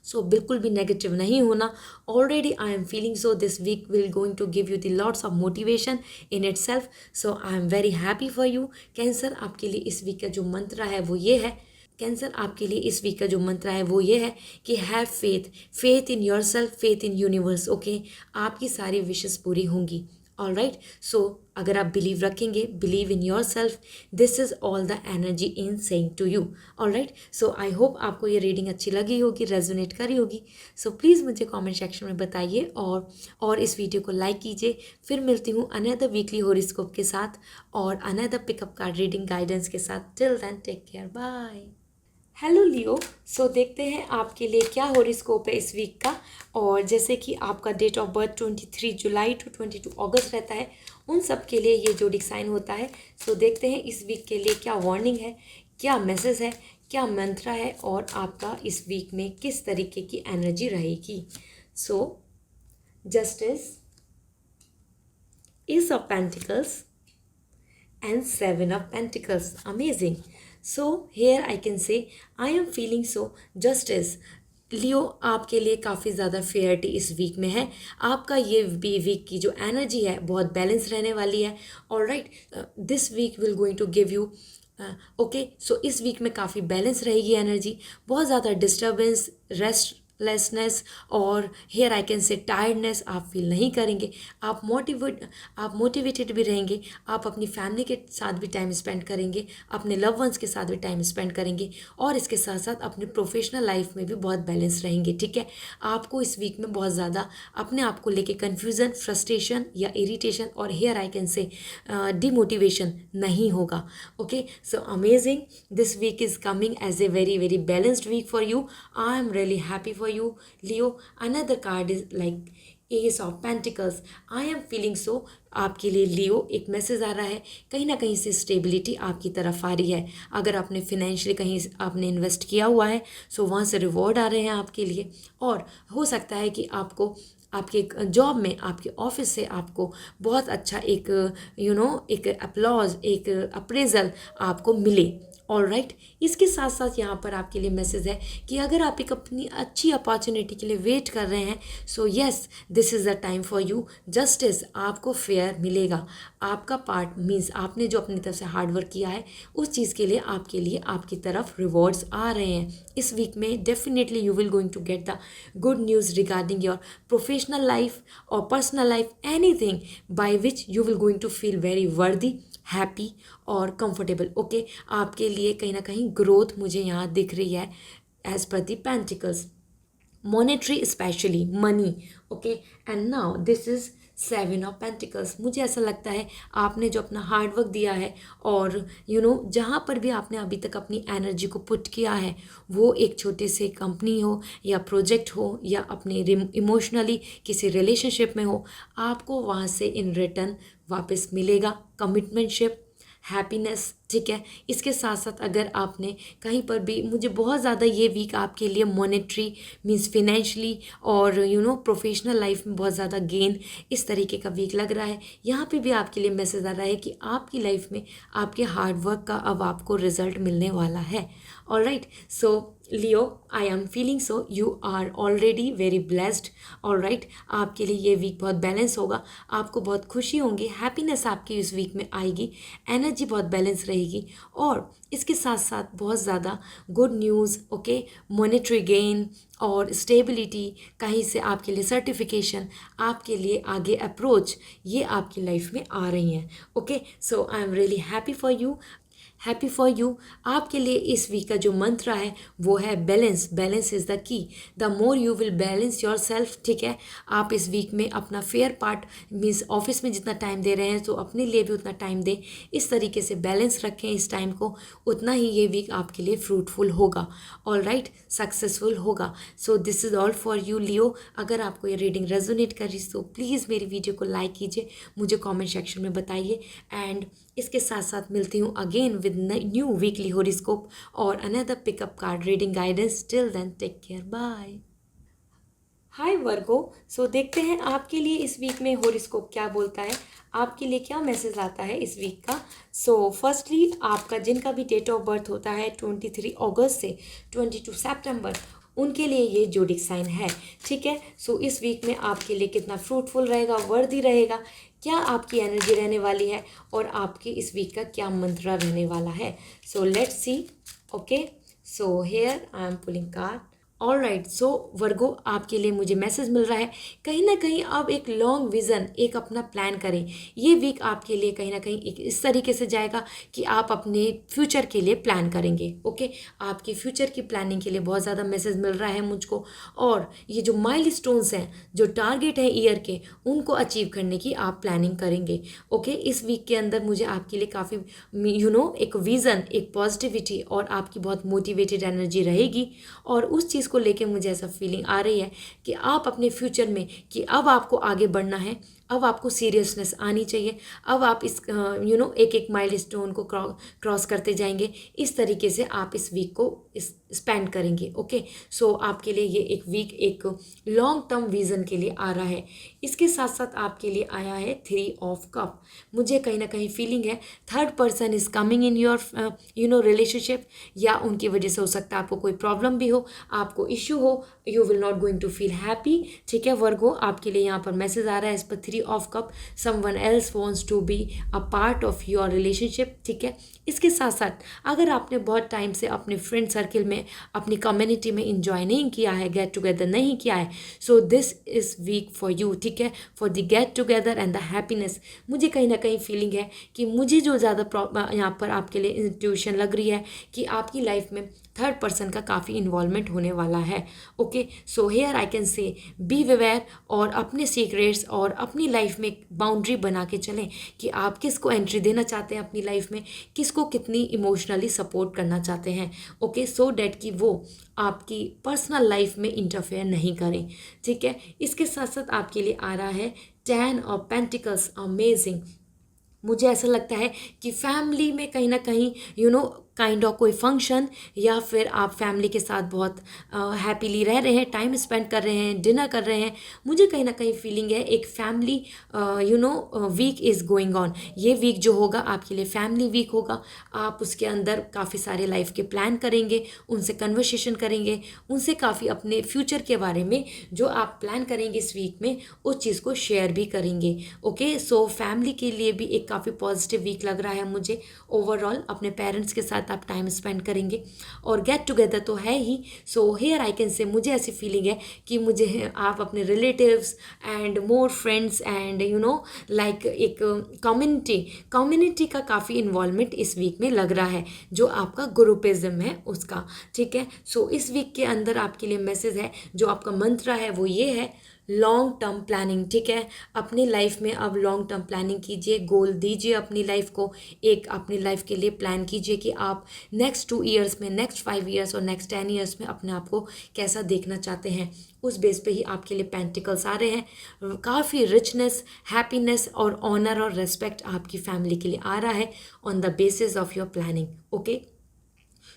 So बिल्कुल भी नेगेटिव नहीं होना। Already I am feeling so this week will going to give you the lots of motivation in itself. So I am very happy for you. Cancer, आपके लिए इस week का जो मंत्र है वो ये है, कैंसर आपके लिए इस वीक का जो मंत्र है वो ये है कि have faith, faith in your self, faith in universe. Okay, आपकी सारी विशेस पूरी होंगी। ऑल राइट, सो अगर आप बिलीव रखेंगे, believe in yourself, this is all the energy in saying to you. All right, so I hope आपको ये reading अच्छी लगी होगी, रेजोनेट करी होगी। सो प्लीज़ मुझे कमेंट सेक्शन में बताइए और इस वीडियो को लाइक कीजिए। फिर मिलती हूँ अनदर वीकली हॉरोस्कोप के साथ और another pickup card reading guidance के साथ। Till then take care, bye. Hello Leo, so देखते हैं आपके लिए क्या हॉरोस्कोप है इस वीक का। और जैसे कि आपका डेट ऑफ बर्थ 23 जुलाई टू 22 अगस्त रहता है, उन सब के लिए ये जोडिक साइन होता है। सो देखते हैं इस वीक के लिए क्या वार्निंग है, क्या मैसेज है, क्या मंत्र है और आपका इस वीक में किस तरीके की एनर्जी रहेगी। सो justice, Ace of Pentacles and Seven of Pentacles. Amazing. So here I can say I am feeling so justice. लियो, आपके लिए काफ़ी ज़्यादा फेयरिटी इस वीक में है। आपका ये वीक की जो एनर्जी है बहुत बैलेंस रहने वाली है। Alright, this week will going to give you okay. So इस वीक में काफ़ी बैलेंस रहेगी एनर्जी, बहुत ज़्यादा डिस्टर्बेंस, रेस्टलेसनेस और here I can say tiredness आप फील नहीं करेंगे। आप मोटिवेटेड भी रहेंगे, आप अपनी फैमिली के साथ भी टाइम स्पेंड करेंगे, अपने लव वंस के साथ भी टाइम स्पेंड करेंगे और इसके साथ साथ अपने प्रोफेशनल लाइफ में भी बहुत बैलेंस रहेंगे। ठीक है, आपको इस वीक में बहुत ज़्यादा अपने आप को लेके कन्फ्यूज़न, फ्रस्ट्रेशन या इरिटेशन और here I can say demotivation नहीं होगा। Okay, so amazing, this week is coming as a very very balanced week for you. I am really happy for you, Leo. Another card is like Ace of Pentacles. I am feeling so. आपके लिए लियो एक message आ रहा है, कहीं ना कहीं से स्टेबिलिटी आपकी तरफ आ रही है। अगर आपने फिनेंशियली कहीं आपने इन्वेस्ट किया हुआ है सो वहाँ से रिवॉर्ड आ रहे हैं आपके लिए। और हो सकता है कि आपको आपके जॉब में, आपके ऑफिस से आपको बहुत अच्छा एक एक अपलॉज, एक अप्रेजल आपको मिले। ऑलराइट, इसके साथ साथ यहाँ पर आपके लिए मैसेज है कि अगर आप एक अपनी अच्छी अपॉर्चुनिटी के लिए वेट कर रहे हैं so yes, this is the time for you. Justice आपको फेयर मिलेगा। आपका पार्ट मीन्स आपने जो अपनी तरफ से हार्ड वर्क किया है उस चीज़ के लिए आपकी तरफ रिवॉर्ड्स आ रहे हैं। इस वीक में definitely you will going to get the good news regarding your professional life और personal life, anything by which you will going to feel very worthy, happy और कंफर्टेबल। ओके, आपके लिए कहीं ना कहीं ग्रोथ मुझे यहाँ दिख रही है as per the pentacles, monetary specially money. Okay, and now this is seven of pentacles. मुझे ऐसा लगता है आपने जो अपना हार्ड वर्क दिया है और जहाँ पर भी आपने अभी तक अपनी एनर्जी को पुट किया है, वो एक छोटे से कंपनी हो या प्रोजेक्ट हो या अपने इमोशनली किसी रिलेशनशिप में हो, आपको वहाँ से इन रिटर्न वापस मिलेगा कमिटमेंटशिप, हैप्पीनेस। ठीक है, इसके साथ साथ अगर आपने कहीं पर भी, मुझे बहुत ज़्यादा ये वीक आपके लिए मॉनेटरी मीन्स फिनेंशली और प्रोफेशनल लाइफ में बहुत ज़्यादा गेन, इस तरीके का वीक लग रहा है। यहाँ पे भी आपके लिए मैसेज आ रहा है कि आपकी लाइफ में आपके हार्ड वर्क का अब आपको रिजल्ट मिलने वाला है। Alright, so Leo, I am feeling so you are already very blessed. Alright, आपके लिए ये वीक बहुत बैलेंस होगा, आपको बहुत खुशी होंगी, हैप्पीनेस आपकी इस वीक में आएगी, एनर्जी बहुत बैलेंस रहेगी और इसके साथ साथ बहुत ज़्यादा good news. Okay, monetary gain और स्टेबिलिटी, कहीं से आपके लिए सर्टिफिकेशन, आपके लिए आगे अप्रोच, ये आपकी लाइफ में आ रही हैं। Okay, so I am really happy for you, happy for you. आपके लिए इस वीक का जो मंत्र है वो है balance. Balance is the key, the more you will balance your self. ठीक है, आप इस वीक में अपना फेयर पार्ट मीन्स ऑफिस में जितना टाइम दे रहे हैं तो अपने लिए भी उतना टाइम दें, इस तरीके से बैलेंस रखें इस टाइम को, उतना ही ये वीक आपके लिए फ्रूटफुल होगा। ऑलराइट, सक्सेसफुल होगा। So this is all for you Leo. अगर आपको ये रीडिंग रेजोनेट करी तो प्लीज़ मेरी वीडियो को लाइक कीजिए, मुझे कॉमेंट सेक्शन में बताइए एंड इसके साथ साथ मिलती हूँ again with new weekly horoscope और another pickup card reading guidance. Till then take care, bye. Hi Virgo, so देखते हैं आपके लिए इस वीक में हॉरोस्कोप क्या बोलता है, आपके लिए क्या मैसेज आता है इस वीक का। सो फर्स्टली, आपका जिनका भी डेट ऑफ बर्थ होता है 23 अगस्त से 22 सितंबर, उनके लिए ये जोडिक साइन है। ठीक है, सो इस वीक में आपके लिए कितना फ्रूटफुल रहेगा, वर्दी रहेगा, क्या आपकी एनर्जी रहने वाली है और आपके इस वीक का क्या मंत्र रहने वाला है। So let's see. Okay, so here I am pulling card. Alright, so Virgo, आपके लिए मुझे मैसेज मिल रहा है कहीं ना कहीं आप एक लॉन्ग विज़न, एक अपना प्लान करें। ये वीक आपके लिए कहीं ना कहीं एक इस तरीके से जाएगा कि आप अपने फ्यूचर के लिए प्लान करेंगे। ओके, आपकी फ्यूचर की प्लानिंग के लिए बहुत ज़्यादा मैसेज मिल रहा है मुझको और ये जो माइलस्टोन्स हैं, जो टारगेट हैं ईयर के, उनको अचीव करने की आप प्लानिंग करेंगे। ओके, इस वीक के अंदर मुझे आपके लिए काफ़ी एक विज़न, एक पॉजिटिविटी और आपकी बहुत मोटिवेटेड एनर्जी रहेगी और उस चीज़ को लेके मुझे ऐसा फीलिंग आ रही है कि आप अपने फ्यूचर में कि अब आपको आगे बढ़ना है, अब आपको सीरियसनेस आनी चाहिए। अब आप इस एक एक माइलस्टोन को क्रॉस करते जाएंगे। इस तरीके से आप इस वीक को स्पेंड करेंगे। ओके, सो आपके लिए ये एक वीक एक लॉन्ग टर्म विजन के लिए आ रहा है। इसके साथ साथ आपके लिए आया है 3 ऑफ कप। मुझे कहीं ना कहीं फीलिंग है third person is coming in your relationship, या उनकी वजह से हो सकता है आपको कोई प्रॉब्लम भी हो, आपको इश्यू हो, you will not going to feel happy. ठीक है वर्गो, आपके लिए यहाँ पर मैसेज आ रहा है इस पर 3 of cup, someone else wants to be a part of your relationship. ठीक है, इसके साथ साथ अगर आपने बहुत टाइम से अपने फ्रेंड सर्किल में, अपनी कम्युनिटी में इंजॉय नहीं किया है, गेट टुगेदर नहीं किया है, so this is week for you. ठीक है, for the get together and the happiness. मुझे कहीं ना कहीं फीलिंग है कि मुझे जो ज़्यादा यहाँ पर आपके लिए इंट्यूशन लग रही है कि आपकी लाइफ में थर्ड पर्सन का काफ़ी इन्वॉल्वमेंट होने वाला है। Okay, so here I can से बी अवेयर, और अपने सीक्रेट्स और अपनी लाइफ में बाउंड्री बना के चलें कि आप किसको एंट्री देना चाहते हैं अपनी लाइफ में, किसको कितनी इमोशनली सपोर्ट करना चाहते हैं। ओके, सो डैट कि वो आपकी पर्सनल लाइफ में इंटरफेयर नहीं करें। ठीक है, इसके साथ साथ आपके लिए आ रहा है 10 ऑफ पेंटिकल्स, अमेजिंग। मुझे ऐसा लगता है कि फैमिली में कहीं ना कहीं काइंड ऑफ कोई फंक्शन, या फिर आप फैमिली के साथ बहुत हैप्पीली रह रहे हैं, टाइम स्पेंड कर रहे हैं, डिनर कर रहे हैं। मुझे कहीं ना कहीं फीलिंग है एक family week is going on. ये वीक जो होगा आपके लिए फैमिली वीक होगा। आप उसके अंदर काफ़ी सारे लाइफ के प्लान करेंगे, उनसे कन्वर्सेशन करेंगे, उनसे काफ़ी अपने फ्यूचर के बारे में जो आप प्लान करेंगे इस वीक में, उस चीज़ को शेयर भी करेंगे। ओके, सो फैमिली के लिए भी एक काफ़ी पॉजिटिव वीक लग रहा है मुझे। ओवरऑल अपने पेरेंट्स के साथ आप टाइम स्पेंड करेंगे, और गेट टुगेदर तो है ही। सो हेयर आई कैन से मुझे ऐसी फीलिंग है कि मुझे आप अपने relatives and more friends and like एक कम्युनिटी का काफ़ी इन्वॉल्वमेंट इस वीक में लग रहा है, जो आपका ग्रुपिज्म है उसका। ठीक है, सो इस वीक के अंदर आपके लिए मैसेज है, जो आपका मंत्र है वो ये है, लॉन्ग टर्म प्लानिंग। ठीक है, अपनी लाइफ में अब लॉन्ग टर्म प्लानिंग कीजिए, गोल दीजिए अपनी लाइफ को, एक अपनी लाइफ के लिए प्लान कीजिए कि आप नेक्स्ट 2 ईयर्स में, नेक्स्ट 5 ईयर्स और नेक्स्ट 10 ईयर्स में अपने आप को कैसा देखना चाहते हैं। उस बेस पे ही आपके लिए पेंटिकल्स आ रहे हैं। काफ़ी रिचनेस, हैप्पीनेस और ऑनर और रेस्पेक्ट आपकी फैमिली के लिए आ रहा है on the basis of your planning. Okay,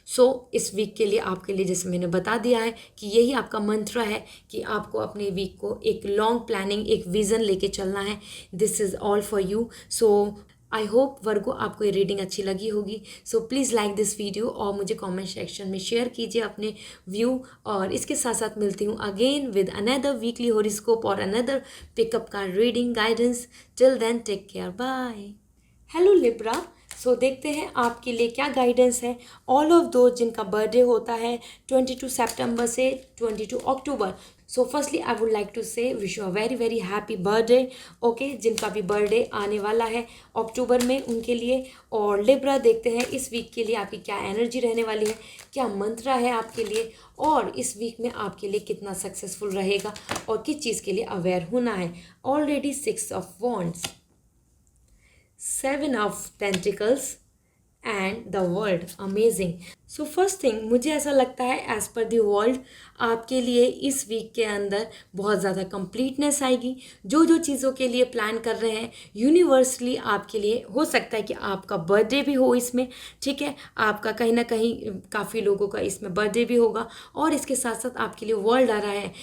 so इस वीक के लिए आपके लिए जैसे मैंने बता दिया है कि यही आपका मंत्र है कि आपको अपने वीक को एक लॉन्ग प्लानिंग, एक विज़न लेके चलना है। This is all for you. So I hope Virgo आपको ये रीडिंग अच्छी लगी होगी। सो प्लीज़ लाइक दिस वीडियो और मुझे कमेंट सेक्शन में शेयर कीजिए अपने व्यू। और इसके साथ साथ मिलती हूँ again with another weekly horoscope और अनदर पिकअप का reading guidance. Till then take care, bye. Hello Libra, so देखते हैं आपके लिए क्या गाइडेंस है। ऑल ऑफ दो जिनका बर्थडे होता है 22 सितंबर से 22 अक्टूबर। So firstly I would like to say wish you a very very happy birthday. Okay, जिनका भी बर्थडे आने वाला है अक्टूबर में उनके लिए। और लिब्रा देखते हैं इस वीक के लिए आपकी क्या एनर्जी रहने वाली है, क्या मंत्र है आपके लिए, और इस वीक में आपके लिए कितना सक्सेसफुल रहेगा और किस चीज़ के लिए अवेयर होना है। Already 6 of wands, 7 of pentacles and the world, amazing. So first thing मुझे ऐसा लगता है एज पर द वर्ल्ड आपके लिए इस वीक के अंदर बहुत ज़्यादा कंप्लीटनेस आएगी। जो जो चीज़ों के लिए प्लान कर रहे हैं यूनिवर्सली आपके लिए, हो सकता है कि आपका बर्थडे भी हो इसमें। ठीक है, आपका कहीं ना कहीं काफ़ी लोगों का इसमें बर्थडे भी होगा। और इसके साथ साथ आपके लिए वर्ल्ड आ रहा है,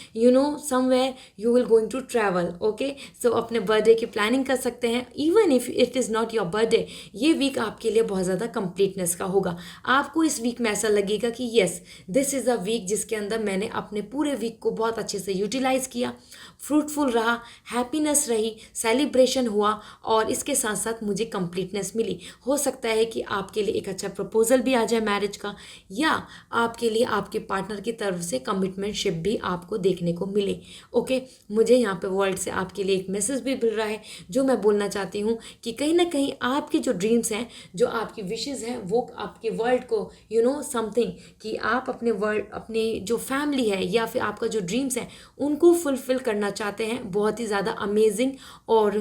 somewhere you will going to travel. Okay, so अपने बर्थडे की प्लानिंग कर सकते हैं। Even if it is not your birthday, ये वीक आपके लिए बहुत ज़्यादा कंप्लीटनेस का होगा। आपको इस वीक में ऐसा लगेगा कि yes, this is a week जिसके अंदर मैंने अपने पूरे वीक को बहुत अच्छे से यूटिलाइज़ किया, फ्रूटफुल रहा, हैप्पीनेस रही, सेलिब्रेशन हुआ, और इसके साथ साथ मुझे कंप्लीटनेस मिली। हो सकता है कि आपके लिए एक अच्छा प्रपोजल भी आ जाए मैरिज का, या आपके लिए आपके पार्टनर की तरफ से कमिटमेंटशिप भी आपको देखने को मिले। ओके, मुझे यहाँ पे वर्ल्ड से आपके लिए एक मैसेज भी मिल रहा है, जो मैं बोलना चाहती हूँ कि कहीं ना कहीं आपके जो ड्रीम्स हैं, जो आपकी विशेज़ हैं, वो आपके वर्ल्ड को समथिंग कि आप अपने वर्ल्ड, अपने जो फैमिली है या फिर आपका जो ड्रीम्स है उनको फुलफिल करना चाहते हैं। बहुत ही ज़्यादा अमेजिंग और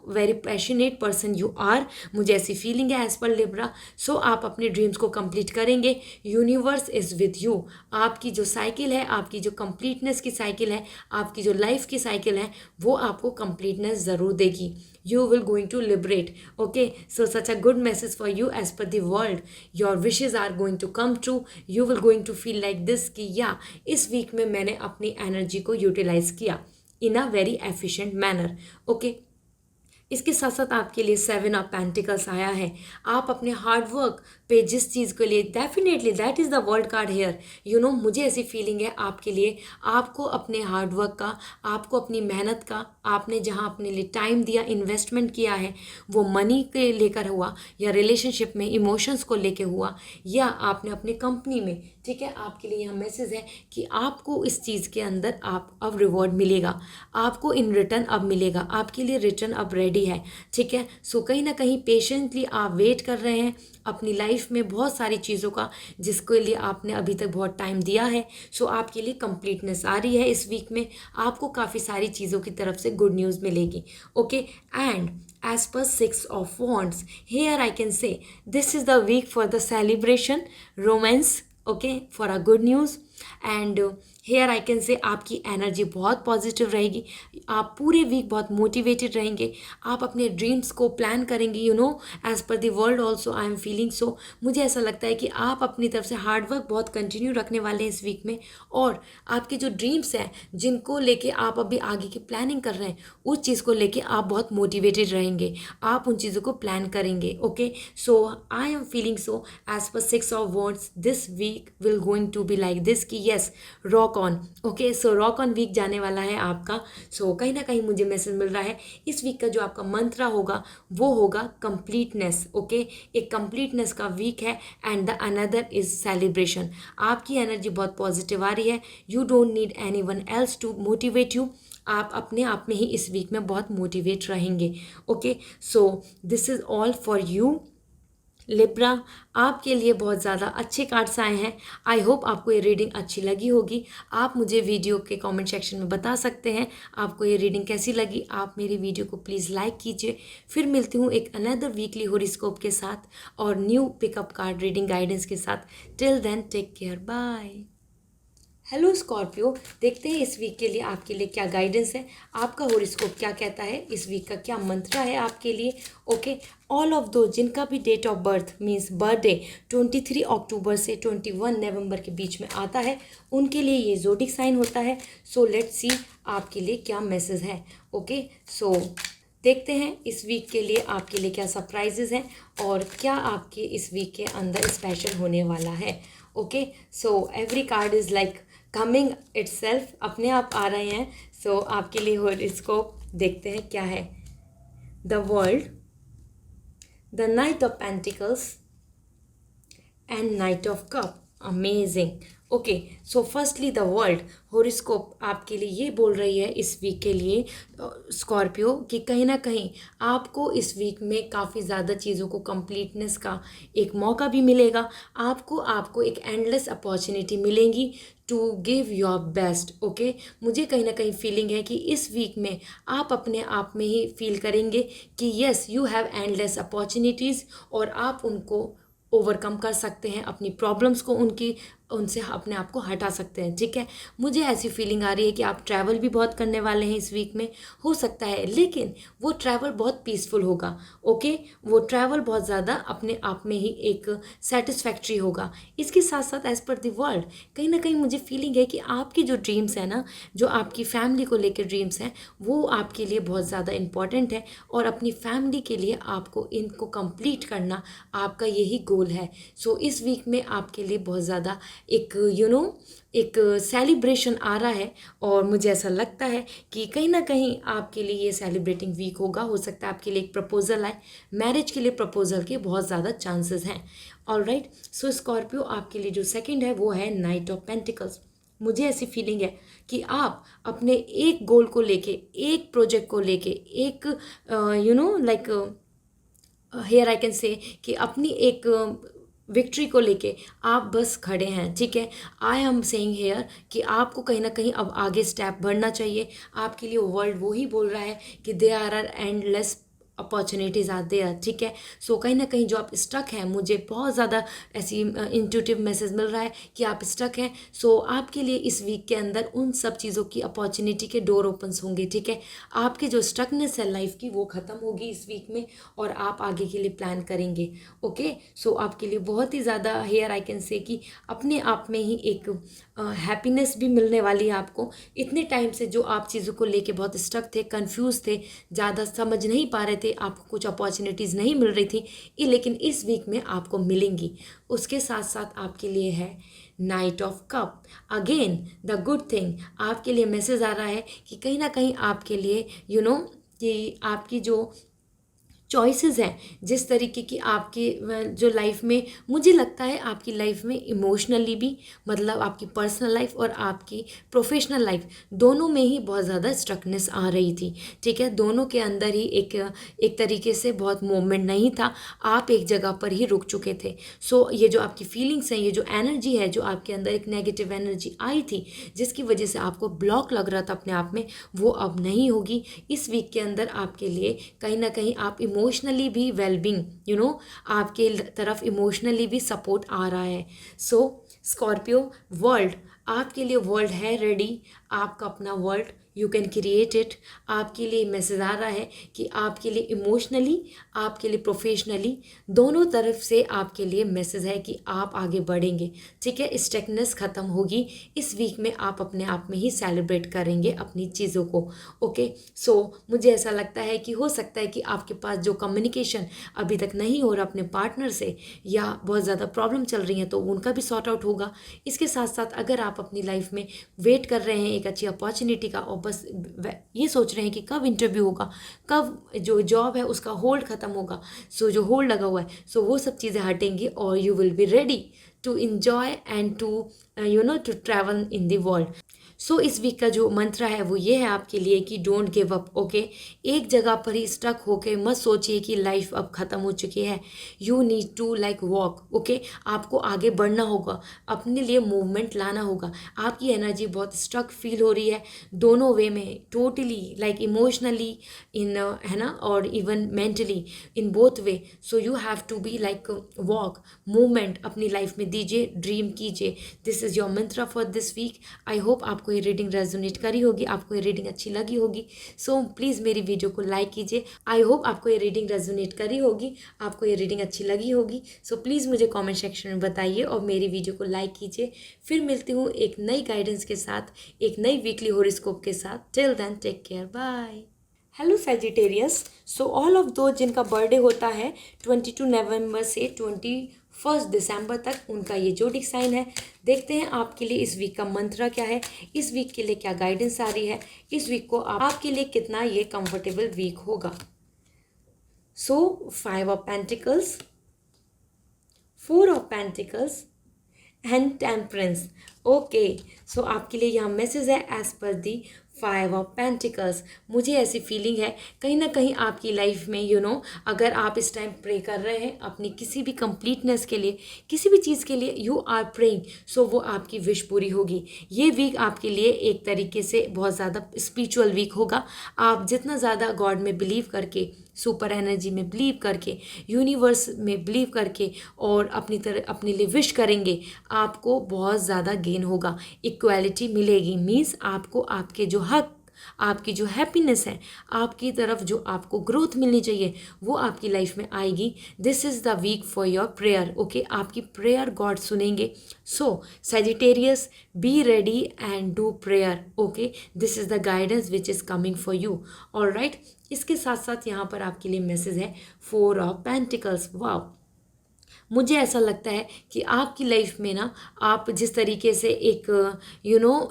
very passionate person you are, मुझे ऐसी फीलिंग है एज पर लिब्रा। सो आप अपने ड्रीम्स को कंप्लीट करेंगे, यूनिवर्स इज़ विद यू। आपकी जो साइकिल है, आपकी जो कंप्लीटनेस की साइकिल है, आपकी जो लाइफ की साइकिल है, वो आपको कंप्लीटनेस ज़रूर देगी। You will going to liberate. Okay, so such a good message for you as per the world. Your wishes are going to come true. You will going to feel like this कि या इस week में मैंने अपनी energy को utilise किया in a very efficient manner. Okay, इसके साथ साथ आपके लिए 7 ऑफ पेंटिकल्स आया है। आप अपने हार्ड वर्क पे जिस चीज़ के लिए, definitely that is the world card here, मुझे ऐसी फीलिंग है आपके लिए, आपको अपने हार्ड वर्क का, आपको अपनी मेहनत का, आपने जहाँ अपने लिए टाइम दिया, इन्वेस्टमेंट किया है, वो मनी के लेकर हुआ या रिलेशनशिप में इमोशंस को लेकर हुआ या आपने अपनी कंपनी में, ठीक है, आपके लिए यहाँ मैसेज है कि आपको इस चीज़ के अंदर आप अब रिवॉर्ड मिलेगा, आपको इन रिटर्न अब मिलेगा, आपके लिए रिटर्न अब रेडी है। ठीक है, सो कहीं ना कहीं पेशेंटली आप वेट कर रहे हैं अपनी लाइफ में बहुत सारी चीज़ों का जिसके लिए आपने अभी तक बहुत टाइम दिया है। सो आपके लिए कंप्लीटनेस आ रही है इस वीक में, आपको काफ़ी सारी चीज़ों की तरफ से गुड न्यूज़ मिलेगी। Okay, and as per 6 of wands, here I can say this is the week for the celebration, romance, okay, for a good news, and hair I can से आपकी एनर्जी बहुत पॉजिटिव रहेगी, आप पूरे week बहुत motivated रहेंगे, आप अपने ड्रीम्स को प्लान करेंगे, as per the world also I am feeling so. मुझे ऐसा लगता है कि आप अपनी तरफ से हार्डवर्क बहुत कंटिन्यू रखने वाले हैं इस वीक में, और आपके जो ड्रीम्स हैं जिनको लेके आप अभी आगे की प्लानिंग कर रहे हैं उस चीज़ को लेके आप बहुत मोटिवेटेड रहेंगे, आप उन चीज़ों को प्लान करेंगे। Okay, so I am feeling so as per 6 of wands this week will going to be like this कि yes, rock on. Okay, so rock on week जाने वाला है आपका। सो कहीं ना कहीं मुझे मैसेज मिल रहा है इस वीक का जो आपका मंत्र होगा वो होगा कंप्लीटनेस। ओके, एक कंप्लीटनेस का वीक है and the another is celebration. आपकी एनर्जी बहुत पॉजिटिव आ रही है, you don't need anyone else to motivate you, आप अपने आप में ही इस वीक में बहुत मोटिवेट रहेंगे। Okay, so this is all for you Libra. आपके लिए बहुत ज़्यादा अच्छे कार्ड्स आए हैं। आई होप आपको ये रीडिंग अच्छी लगी होगी। आप मुझे वीडियो के कमेंट सेक्शन में बता सकते हैं आपको ये रीडिंग कैसी लगी। आप मेरी वीडियो को प्लीज़ लाइक कीजिए। फिर मिलती हूँ एक अनदर वीकली हॉरोस्कोप के साथ और new pickup card reading guidance के साथ। Till then take care, bye. Hello Scorpio, देखते हैं इस वीक के लिए आपके लिए क्या गाइडेंस है, आपका हॉरोस्कोप क्या कहता है, इस वीक का क्या मंत्र है आपके लिए। ओके, ऑल ऑफ दो जिनका भी date of birth means birthday 23 अक्टूबर से 21 नवंबर के बीच में आता है उनके लिए ये ज़ोडिक साइन होता है। सो लेट्स सी आपके लिए क्या मैसेज है। ओके, सो देखते हैं इस वीक के लिए आपके लिए क्या सरप्राइजेज हैं और क्या आपके इस वीक के अंदर स्पेशल होने वाला है। Okay, so every card is like coming itself, अपने आप आ रहे हैं। सो आपके लिए हॉरोस्कोप देखते हैं क्या है। The world, the knight of pentacles and night of cup, amazing. Okay, so firstly the world horoscope आपके लिए ये बोल रही है इस वीक के लिए स्कॉर्पियो कि कहीं ना कहीं आपको इस वीक में काफ़ी ज़्यादा चीज़ों को कंप्लीटनेस का एक मौका भी मिलेगा। आपको एक एंडलेस अपॉर्चुनिटी मिलेंगी to give your best. Okay, मुझे कहीं ना कहीं फीलिंग है कि इस वीक में आप अपने आप में ही फील करेंगे कि yes you have endless opportunities और आप उनको ओवरकम कर सकते हैं, अपनी प्रॉब्लम्स को उनसे अपने आप को हटा सकते हैं। ठीक है, मुझे ऐसी फीलिंग आ रही है कि आप ट्रैवल भी बहुत करने वाले हैं इस वीक में, हो सकता है, लेकिन वो ट्रैवल बहुत पीसफुल होगा। ओके, वो ट्रैवल बहुत ज़्यादा अपने आप में ही एक सेटिस्फैक्ट्री होगा। इसके साथ साथ एज़ पर द वर्ल्ड कहीं ना कहीं मुझे फीलिंग है कि आपकी जो ड्रीम्स हैं ना, जो आपकी फैमिली को लेकर ड्रीम्स हैं, वो आपके लिए बहुत ज़्यादा इंपॉर्टेंट है और अपनी फैमिली के लिए आपको इनको कंप्लीट करना आपका यही गोल है। सो इस वीक में आपके लिए बहुत ज़्यादा एक एक सेलिब्रेशन आ रहा है और मुझे ऐसा लगता है कि कहीं ना कहीं आपके लिए ये सेलिब्रेटिंग वीक होगा। हो सकता है आपके लिए एक प्रपोजल आए, मैरिज के लिए प्रपोजल के बहुत ज़्यादा चांसेस हैं। ऑलराइट, सो स्कॉर्पियो आपके लिए जो सेकंड है वो है नाइट ऑफ पेंटिकल्स। मुझे ऐसी फीलिंग है कि आप अपने एक गोल को लेके, एक प्रोजेक्ट को लेके, एक like hair I can say कि अपनी एक विक्ट्री को लेके आप बस खड़े हैं, ठीक है। आई एम सेइंग हेयर कि आपको कहीं ना कहीं अब आगे स्टेप बढ़ना चाहिए। आपके लिए वर्ल्ड वो ही बोल रहा है कि they are endless opportunities are there, ठीक है। सो कहीं ना कहीं जो आप स्टक हैं, मुझे बहुत ज़्यादा ऐसी इंट्यूटिव मैसेज मिल रहा है कि आप स्टक हैं। सो आपके लिए इस वीक के अंदर उन सब चीज़ों की अपॉर्चुनिटी के डोर ओपन्स होंगे, ठीक है। आपकी जो स्टकनेस है लाइफ की वो ख़त्म होगी इस वीक में, और आप आगे के लिए प्लान करेंगे। ओके, सो आपके लिए बहुत ही ज़्यादा हेयर आई कैन से कि अपने आप में ही एक हैप्पीनेस भी मिलने वाली है आपको। इतने टाइम से जो आप चीज़ों को लेके बहुत स्टक थे, कंफ्यूज थे, ज़्यादा समझ नहीं पा रहे थे, आपको कुछ अपॉर्चुनिटीज़ नहीं मिल रही थी, लेकिन इस वीक में आपको मिलेंगी। उसके साथ साथ आपके लिए है night of cup. Again the good thing, आपके लिए मैसेज आ रहा है कि कहीं ना कहीं आपके लिए कि आपकी जो चॉइसेस हैं, जिस तरीके की आपकी जो लाइफ में, मुझे लगता है आपकी लाइफ में इमोशनली भी, मतलब आपकी पर्सनल लाइफ और आपकी प्रोफेशनल लाइफ दोनों में ही बहुत ज़्यादा स्ट्रकनेस आ रही थी, ठीक है। दोनों के अंदर ही एक तरीके से बहुत मूवमेंट नहीं था, आप एक जगह पर ही रुक चुके थे। सो ये जो आपकी फीलिंग्स हैं, ये जो एनर्जी है, जो आपके अंदर एक नेगेटिव एनर्जी आई थी जिसकी वजह से आपको ब्लॉक लग रहा था अपने आप में, वो अब नहीं होगी। इस वीक के अंदर आपके लिए कहीं ना कहीं आप इमोशनली भी वेलबींग, आपके तरफ इमोशनली भी सपोर्ट आ रहा है। सो स्कॉर्पियो, वर्ल्ड आपके लिए, वर्ल्ड है रेडी, आपका अपना world, you can create it. आपके लिए मैसेज आ रहा है कि आपके लिए इमोशनली, आपके लिए प्रोफेशनली, दोनों तरफ से आपके लिए मैसेज है कि आप आगे बढ़ेंगे, ठीक है। स्टकनेस ख़त्म होगी इस वीक में, आप अपने आप में ही सेलिब्रेट करेंगे अपनी चीज़ों को। ओके, सो मुझे ऐसा लगता है कि हो सकता है कि आपके पास जो कम्युनिकेशन अभी तक नहीं हो रहा अपने पार्टनर से, या बहुत ज़्यादा प्रॉब्लम चल रही हैं, तो उनका भी सॉर्ट आउट होगा। इसके साथ साथ अगर आप अपनी लाइफ में वेट कर रहे हैं एक अच्छी अपॉर्चुनिटी का, और बस ये सोच रहे हैं कि कब इंटरव्यू होगा, कब जो जॉब है उसका होल्ड ख़त्म होगा, सो जो होल्ड लगा हुआ है, सो वो सब चीज़ें हटेंगी और you will be ready to enjoy and to to travel in the world. So इस वीक का जो मंत्र है वो ये है आपके लिए कि डोंट गिव अप। ओके, एक जगह पर ही स्टक होके मत सोचिए कि लाइफ अब ख़त्म हो चुकी है। You need to like walk. Okay, आपको आगे बढ़ना होगा, अपने लिए मूवमेंट लाना होगा। आपकी एनर्जी बहुत स्टक फील हो रही है दोनों वे में, टोटली लाइक इमोशनली इन, है ना, और even mentally, in both way. So you have to be like walk, movement अपनी लाइफ में दीजिए, ड्रीम कीजिए। This is your mantra for this week. I hope आपको ये रीडिंग रेजोनेट करी होगी, आपको ये रीडिंग अच्छी लगी होगी। सो प्लीज़ मेरी वीडियो को लाइक कीजिए। आई होप आपको ये रीडिंग रेजोनेट करी होगी, आपको ये रीडिंग अच्छी लगी होगी। सो प्लीज़ मुझे कमेंट सेक्शन में बताइए और मेरी वीडियो को लाइक कीजिए। फिर मिलती हूँ एक नई गाइडेंस के साथ, एक नई वीकली हॉरोस्कोप के साथ। Till then take care, bye. Hello Sagittarius, so all of those जिनका बर्थडे होता है 22 नवंबर से 21 दिसंबर तक, उनका ये जोडिक साइन है। देखते हैं आपके लिए इस वीक का मंत्र क्या है, इस वीक के लिए क्या गाइडेंस आ रही है, इस वीक को आपके लिए कितना ये कंफर्टेबल वीक होगा। So 5 of pentacles, 4 of pentacles and temperance. Okay, so आपके लिए यहाँ मैसेज है as per the 5 of pentacles. मुझे ऐसी फीलिंग है कहीं ना कहीं आपकी लाइफ में अगर आप इस टाइम प्रे कर रहे हैं अपनी किसी भी कंप्लीटनेस के लिए, किसी भी चीज़ के लिए यू आर प्रेइंग, सो वो आपकी विश पूरी होगी। ये वीक आपके लिए एक तरीके से बहुत ज़्यादा स्पिरिचुअल वीक होगा। आप जितना ज़्यादा गॉड में बिलीव करके, सुपर एनर्जी में बिलीव करके, यूनिवर्स में बिलीव करके और अपने लिए विश करेंगे, आपको बहुत ज़्यादा गेन होगा, इक्वालिटी मिलेगी। मीन्स आपको आपके जो हक, आपकी जो हैप्पीनेस है, आपकी तरफ जो आपको ग्रोथ मिलनी चाहिए, वो आपकी लाइफ में आएगी। This is the week for your prayer. Okay, आपकी प्रेयर गॉड सुनेंगे। So Sagittarius, be ready and do prayer. Okay, this is the guidance which is coming for you. All right, इसके साथ साथ यहाँ पर आपके लिए मैसेज है 4 ऑफ पेंटिकल्स। वाओ, मुझे ऐसा लगता है कि आपकी लाइफ में ना, आप जिस तरीके से एक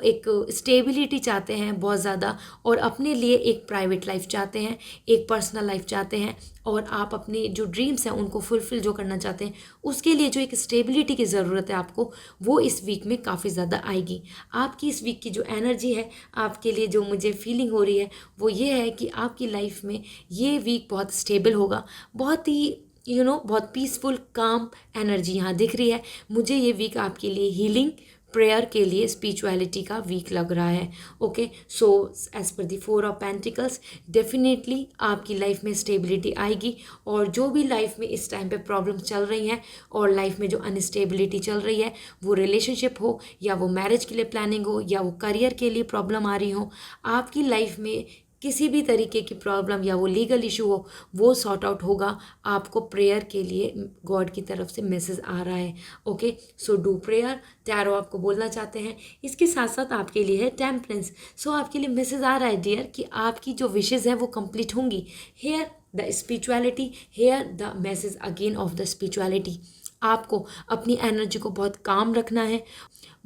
एक स्टेबिलिटी चाहते हैं बहुत ज़्यादा, और अपने लिए एक प्राइवेट लाइफ चाहते हैं, एक पर्सनल लाइफ चाहते हैं, और आप अपनी जो ड्रीम्स हैं उनको फुलफ़िल जो करना चाहते हैं, उसके लिए जो एक स्टेबिलिटी की ज़रूरत है आपको, वो इस वीक में काफ़ी ज़्यादा आएगी। आपकी इस वीक की जो एनर्जी है, आपके लिए जो मुझे फीलिंग हो रही है, वो ये है कि आपकी लाइफ में ये वीक बहुत स्टेबल होगा, बहुत ही बहुत पीसफुल काम एनर्जी यहाँ दिख रही है। मुझे ये वीक आपके लिए हीलिंग प्रेयर के लिए स्पिरिचुअलिटी का वीक लग रहा है। Okay, so as per the 4 of pentacles, definitely आपकी लाइफ में स्टेबिलिटी आएगी। और जो भी लाइफ में इस टाइम पे प्रॉब्लम चल रही हैं और लाइफ में जो अनस्टेबिलिटी चल रही है, वो रिलेशनशिप हो या वो मैरिज के लिए प्लानिंग हो या वो करियर के लिए प्रॉब्लम आ रही हो, आपकी लाइफ में किसी भी तरीके की प्रॉब्लम या वो लीगल इशू हो, वो सॉर्ट आउट होगा। आपको प्रेयर के लिए गॉड की तरफ से मैसेज आ रहा है। Okay, so do prayer, tarot आपको बोलना चाहते हैं। इसके साथ साथ आपके लिए है टेम्परेंस। सो आपके लिए मैसेज आ रहा है डियर कि आपकी जो विशेज़ हैं वो कंप्लीट होंगी। Here the spirituality, here the message again of the spirituality. आपको अपनी एनर्जी को बहुत काम रखना है,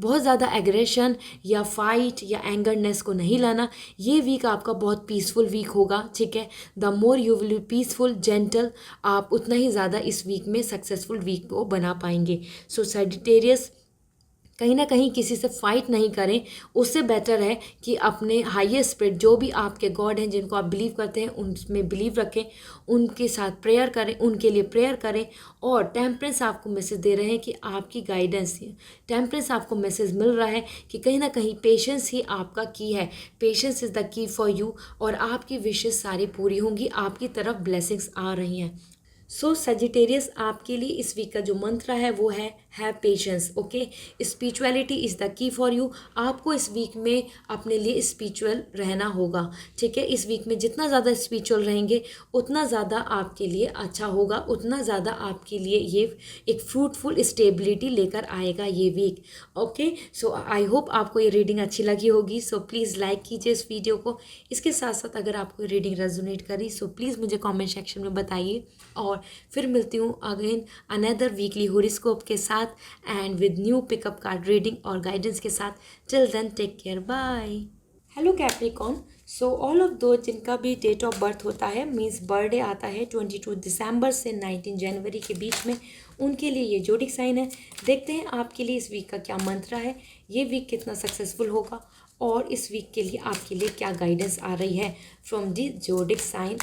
बहुत ज़्यादा एग्रेशन या फाइट या एंगरनेस को नहीं लाना। ये वीक आपका बहुत पीसफुल वीक होगा, ठीक है। The more you will be peaceful gentle, आप उतना ही ज़्यादा इस वीक में सक्सेसफुल वीक को बना पाएंगे। सो सैजिटेरियस, कहीं ना कहीं किसी से फाइट नहीं करें। उससे बेटर है कि अपने हाईएस्ट स्पिरिट, जो भी आपके गॉड हैं जिनको आप बिलीव करते हैं, उनमें बिलीव रखें, उनके साथ प्रेयर करें, उनके लिए प्रेयर करें। और टेम्परेंस आपको मैसेज दे रहे हैं कि आपकी गाइडेंस, टेम्परेंस आपको मैसेज मिल रहा है कि कहीं ना कहीं पेशेंस ही आपका की है। Patience is the key for you, और आपकी विशेष सारी पूरी होंगी, आपकी तरफ ब्लेसिंग्स आ रही हैं। सो सजिटेरियस, आपके लिए इस वीक का जो मंत्र है वो है have patience. Okay, spirituality is the key for you. आपको इस वीक में अपने लिए स्पिरिचुअल रहना होगा, ठीक है। इस वीक में जितना ज़्यादा स्पिरिचुअल रहेंगे उतना ज़्यादा आपके लिए अच्छा होगा, उतना ज़्यादा आपके लिए ये एक फ्रूटफुल स्टेबिलिटी लेकर आएगा ये week. Okay, so I hope आपको ये रीडिंग अच्छी लगी होगी। सो प्लीज़ लाइक कीजिए इस वीडियो को। इसके साथ साथ अगर आपको रीडिंग रेजोनेट करी, सो प्लीज़ मुझे कमेंट सेक्शन में बताइए। और फिर मिलती हूँ अगेन अनदर वीकली होरोस्कोप के साथ and with new pickup card reading और गाइडेंस के साथ। Till then take care, bye. Hello Capricorn, so all of those जिनका भी डेट ऑफ बर्थ होता है, मीन्स बर्थडे आता है 22 दिसंबर से 19 जनवरी के बीच में, उनके लिए ये जोडिक साइन है। देखते हैं आपके लिए इस वीक का क्या मंत्र है, ये वीक कितना सक्सेसफुल होगा, और इस वीक के लिए आपके लिए क्या गाइडेंस आ रही है from the zodiac sign,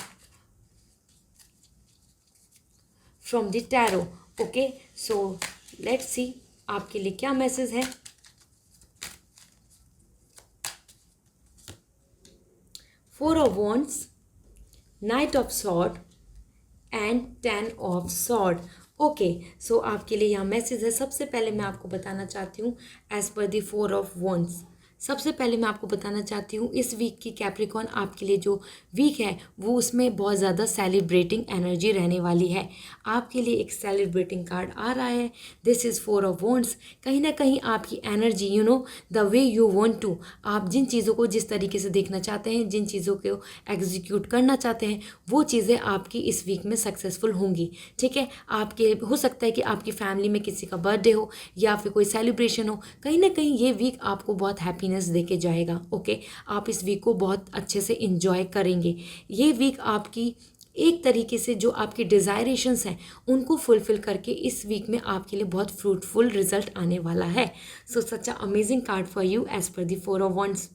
from the tarot. Okay, so let's see आपके लिए क्या मैसेज है। 4 of wands, knight of sword and 10 of sword. Okay, so आपके लिए यहाँ मैसेज है। सबसे पहले मैं आपको बताना चाहती हूँ as per the 4 of wands, सबसे पहले मैं आपको बताना चाहती हूँ इस वीक की कैप्रिकॉर्न आपके लिए जो वीक है वो उसमें बहुत ज़्यादा सेलिब्रेटिंग एनर्जी रहने वाली है। आपके लिए एक सेलिब्रेटिंग कार्ड आ रहा है, दिस इज़ 4 ऑफ वॉन्ड्स। कहीं ना कहीं आपकी energy, the way you want to, आप जिन चीज़ों को जिस तरीके से देखना चाहते हैं, जिन चीज़ों को एग्जीक्यूट करना चाहते हैं, वो चीज़ें आपकी इस वीक में सक्सेसफुल होंगी, ठीक है। आपके हो सकता है कि आपकी फैमिली में किसी का बर्थडे हो या फिर कोई सेलिब्रेशन हो, कहीं ना कहीं ये वीक आपको बहुत हैप्पीनेस दे के जाएगा। ओके, आप इस वीक को बहुत अच्छे से इंजॉय करेंगे। ये वीक आपकी एक तरीके से जो आपकी डिज़ायरेशंस हैं उनको फुलफ़िल करके इस वीक में आपके लिए बहुत फ्रूटफुल रिजल्ट आने वाला है। So such a amazing card for you as per the 4 of wands.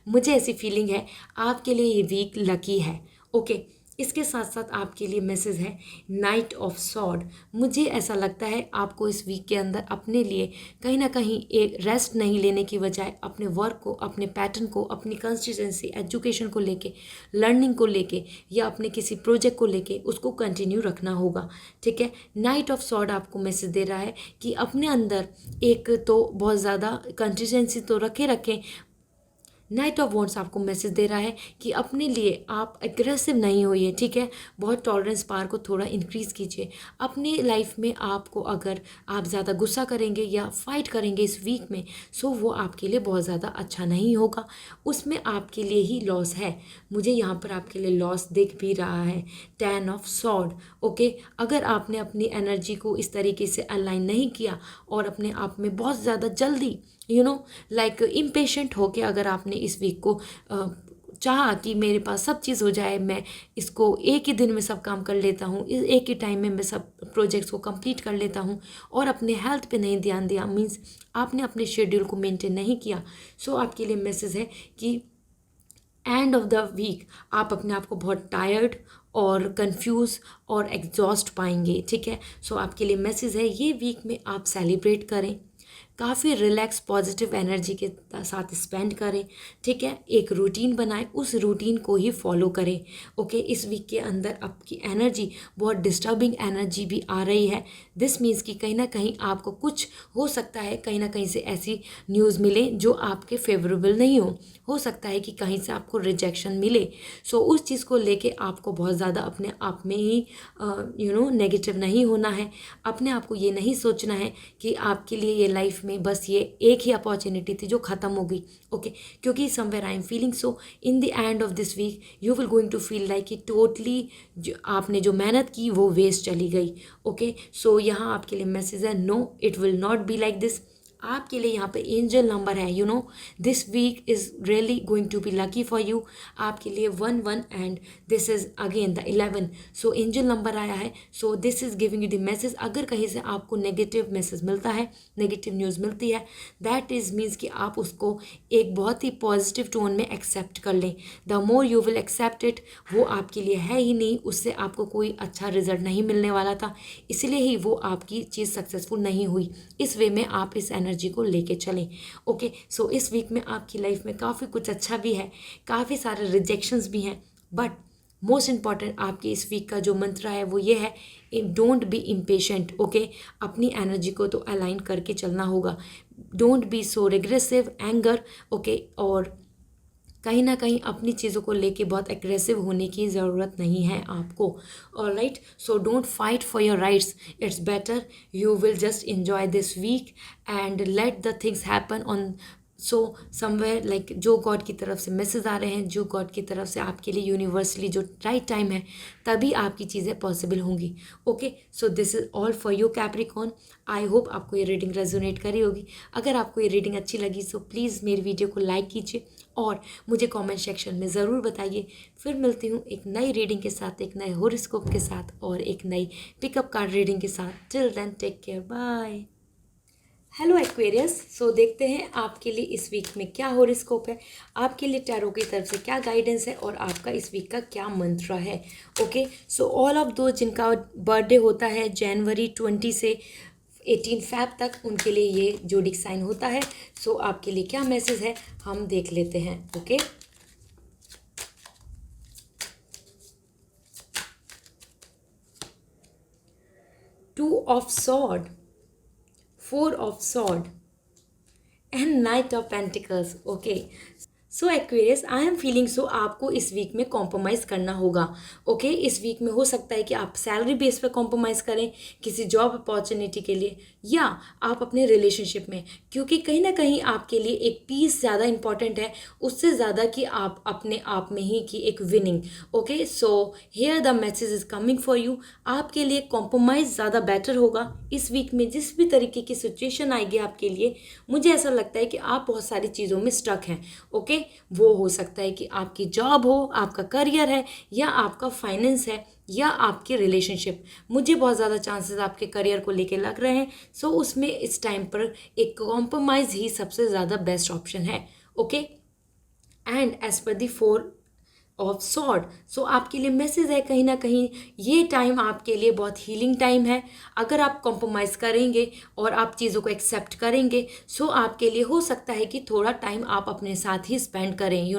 मुझे ऐसी फीलिंग है आपके लिए ये वीक लकी है। ओके, इसके साथ साथ आपके लिए मैसेज है नाइट ऑफ सॉर्ड। मुझे ऐसा लगता है आपको इस वीक के अंदर अपने लिए कहीं ना कहीं एक रेस्ट नहीं लेने की बजाय अपने वर्क को, अपने पैटर्न को, अपनी कंसिस्टेंसी, एजुकेशन को लेके, लर्निंग को लेके या अपने किसी प्रोजेक्ट को लेके उसको कंटिन्यू रखना होगा, ठीक है। नाइट ऑफ सॉर्ड आपको मैसेज दे रहा है कि अपने अंदर एक तो बहुत ज़्यादा कंसिस्टेंसी तो रखें। नाइट ऑफ वॉन्ड्स आपको मैसेज दे रहा है कि अपने लिए आप एग्रेसिव नहीं होइए, ठीक है। बहुत टॉलरेंस पावर को थोड़ा इंक्रीज़ कीजिए अपनी लाइफ में। आपको अगर आप ज़्यादा गुस्सा करेंगे या फाइट करेंगे इस वीक में, सो वो आपके लिए बहुत ज़्यादा अच्छा नहीं होगा, उसमें आपके लिए ही लॉस है। मुझे यहाँ पर आपके लिए लॉस दिख भी रहा है, 10 ऑफ सॉर्ड। ओके, अगर आपने अपनी एनर्जी को इस तरीके से अलाइन नहीं किया और अपने आप में बहुत ज़्यादा जल्दी लाइक इम्पेशेंट हो के अगर आपने इस वीक को चाहा कि मेरे पास सब चीज़ हो जाए, मैं इसको एक ही दिन में सब काम कर लेता हूँ, एक ही टाइम में मैं सब प्रोजेक्ट्स को कंप्लीट कर लेता हूँ, और अपने हेल्थ पे नहीं ध्यान दिया, मीन्स आपने अपने शेड्यूल को मेंटेन नहीं किया। सो आपके लिए मैसेज है कि एंड ऑफ द वीक आप अपने आप को बहुत टायर्ड और कंफ्यूज और एग्जॉस्ट पाएंगे, ठीक है। सो आपके लिए मैसेज है, ये वीक में आप सेलिब्रेट करें, काफ़ी रिलैक्स पॉजिटिव एनर्जी के साथ स्पेंड करें, ठीक है। एक रूटीन बनाएं, उस रूटीन को ही फॉलो करें, ओके। इस वीक के अंदर आपकी एनर्जी बहुत डिस्टर्बिंग एनर्जी भी आ रही है। दिस मीन्स कि कहीं ना कहीं आपको कुछ हो सकता है, कहीं ना कहीं से ऐसी न्यूज़ मिले जो आपके फेवरेबल नहीं हो सकता है कि कहीं से आपको रिजेक्शन मिले। सो उस चीज़ को लेके आपको बहुत ज़्यादा अपने आप में ही नेगेटिव नहीं होना है। अपने आप को ये नहीं सोचना है कि आपके लिए ये लाइफ में बस ये एक ही अपॉर्चुनिटी थी जो ख़त्म हो गई, ओके। क्योंकि somewhere I am feeling so in the end of this week you will going to feel like कि टोटली आपने जो मेहनत की वो वेस्ट चली गई, ओके। सो यहाँ आपके लिए मैसेज है, no it will not be like this. आपके लिए यहाँ पे एंजल नंबर है, this week is really going to be lucky for you. आपके लिए 1 1 and this is again the 11। So angel number आया है, so this is giving you the message. अगर कहीं से आपको नेगेटिव मैसेज मिलता है, नेगेटिव न्यूज़ मिलती है, दैट इज़ मीन्स कि आप उसको एक बहुत ही पॉजिटिव टोन में एक्सेप्ट कर लें। The more you will accept it, वो आपके लिए है ही नहीं, उससे आपको कोई अच्छा रिजल्ट नहीं मिलने वाला था, इसलिए ही वो आपकी चीज़ सक्सेसफुल नहीं हुई। इस वे में आप इस एनर्जी को लेके चलें, ओके। सो इस वीक में आपकी लाइफ में काफ़ी कुछ अच्छा भी है, काफ़ी सारे रिजेक्शंस भी हैं, बट मोस्ट इम्पॉर्टेंट आपकी इस वीक का जो मंत्र है वो ये है, डोंट बी इम्पेशेंट, ओके। अपनी एनर्जी को तो अलाइन करके चलना होगा, don't be so regressive, anger, okay. और कहीं ना कहीं अपनी चीज़ों को लेके बहुत एग्रेसिव होने की ज़रूरत नहीं है आपको, alright. So don't fight for your rights, it's better you will just enjoy this week and let the things happen on. So somewhere like जो गॉड की तरफ से मैसेज आ रहे हैं, जो गॉड की तरफ से आपके लिए यूनिवर्सली जो राइट टाइम है, तभी आपकी चीज़ें पॉसिबल होंगी, okay. So this is all for you Capricorn. I hope आपको ये रीडिंग रेजोनेट करी होगी। अगर आपको ये रीडिंग अच्छी लगी सो प्लीज़ मेरी वीडियो को लाइक कीजिए और मुझे कमेंट सेक्शन में ज़रूर बताइए। फिर मिलती हूँ एक नई रीडिंग के साथ, एक नए हॉरोस्कोप के साथ और एक नई पिकअप कार्ड रीडिंग के साथ। Till then take care, bye. Hello Aquarius, so देखते हैं आपके लिए इस वीक में क्या हॉरोस्कोप है, आपके लिए टैरो की तरफ से क्या गाइडेंस है और आपका इस वीक का क्या मंत्र है, okay. So all of those जिनका बर्थडे होता है जनवरी 20 से 18 फैब तक, उनके लिए ये जोडिक साइन होता है। सो आपके लिए क्या मैसेज है हम देख लेते हैं, okay. 2 of sword, 4 of sword and Knight of Pentacles, okay। So Aquarius, I am feeling सो आपको इस वीक में कॉम्प्रोमाइज़ करना होगा, ओके। इस वीक में हो सकता है कि आप सैलरी बेस पे कॉम्प्रोमाइज़ करें किसी जॉब अपॉर्चुनिटी के लिए, या आप अपने रिलेशनशिप में, क्योंकि कहीं ना कहीं आपके लिए एक पीस ज़्यादा इंपॉर्टेंट है उससे ज़्यादा कि आप अपने आप में ही की एक winning, okay. So here the message is coming for you. आपके लिए कॉम्प्रोमाइज़ ज़्यादा बेटर होगा इस वीक में। जिस भी तरीके की सिचुएशन आएगी आपके लिए, मुझे ऐसा लगता है कि आप बहुत सारी चीज़ों में स्टक हैं, ओके। वो हो सकता है कि आपकी जॉब हो, आपका करियर है, या आपका फाइनेंस है, या आपके रिलेशनशिप। मुझे बहुत ज़्यादा चांसेस आपके करियर को लेके लग रहे हैं। सो उसमें इस टाइम पर एक कॉम्प्रोमाइज़ ही सबसे ज़्यादा बेस्ट ऑप्शन है, okay. And as per the 4 of sword, सो आपके लिए मैसेज है, कहीं ना कहीं ये टाइम आपके लिए बहुत हीलिंग टाइम है। अगर आप कॉम्प्रोमाइज़ करेंगे और आप चीज़ों को एक्सेप्ट करेंगे, सो आपके लिए हो सकता है कि थोड़ा टाइम आप अपने साथ ही स्पेंड करें,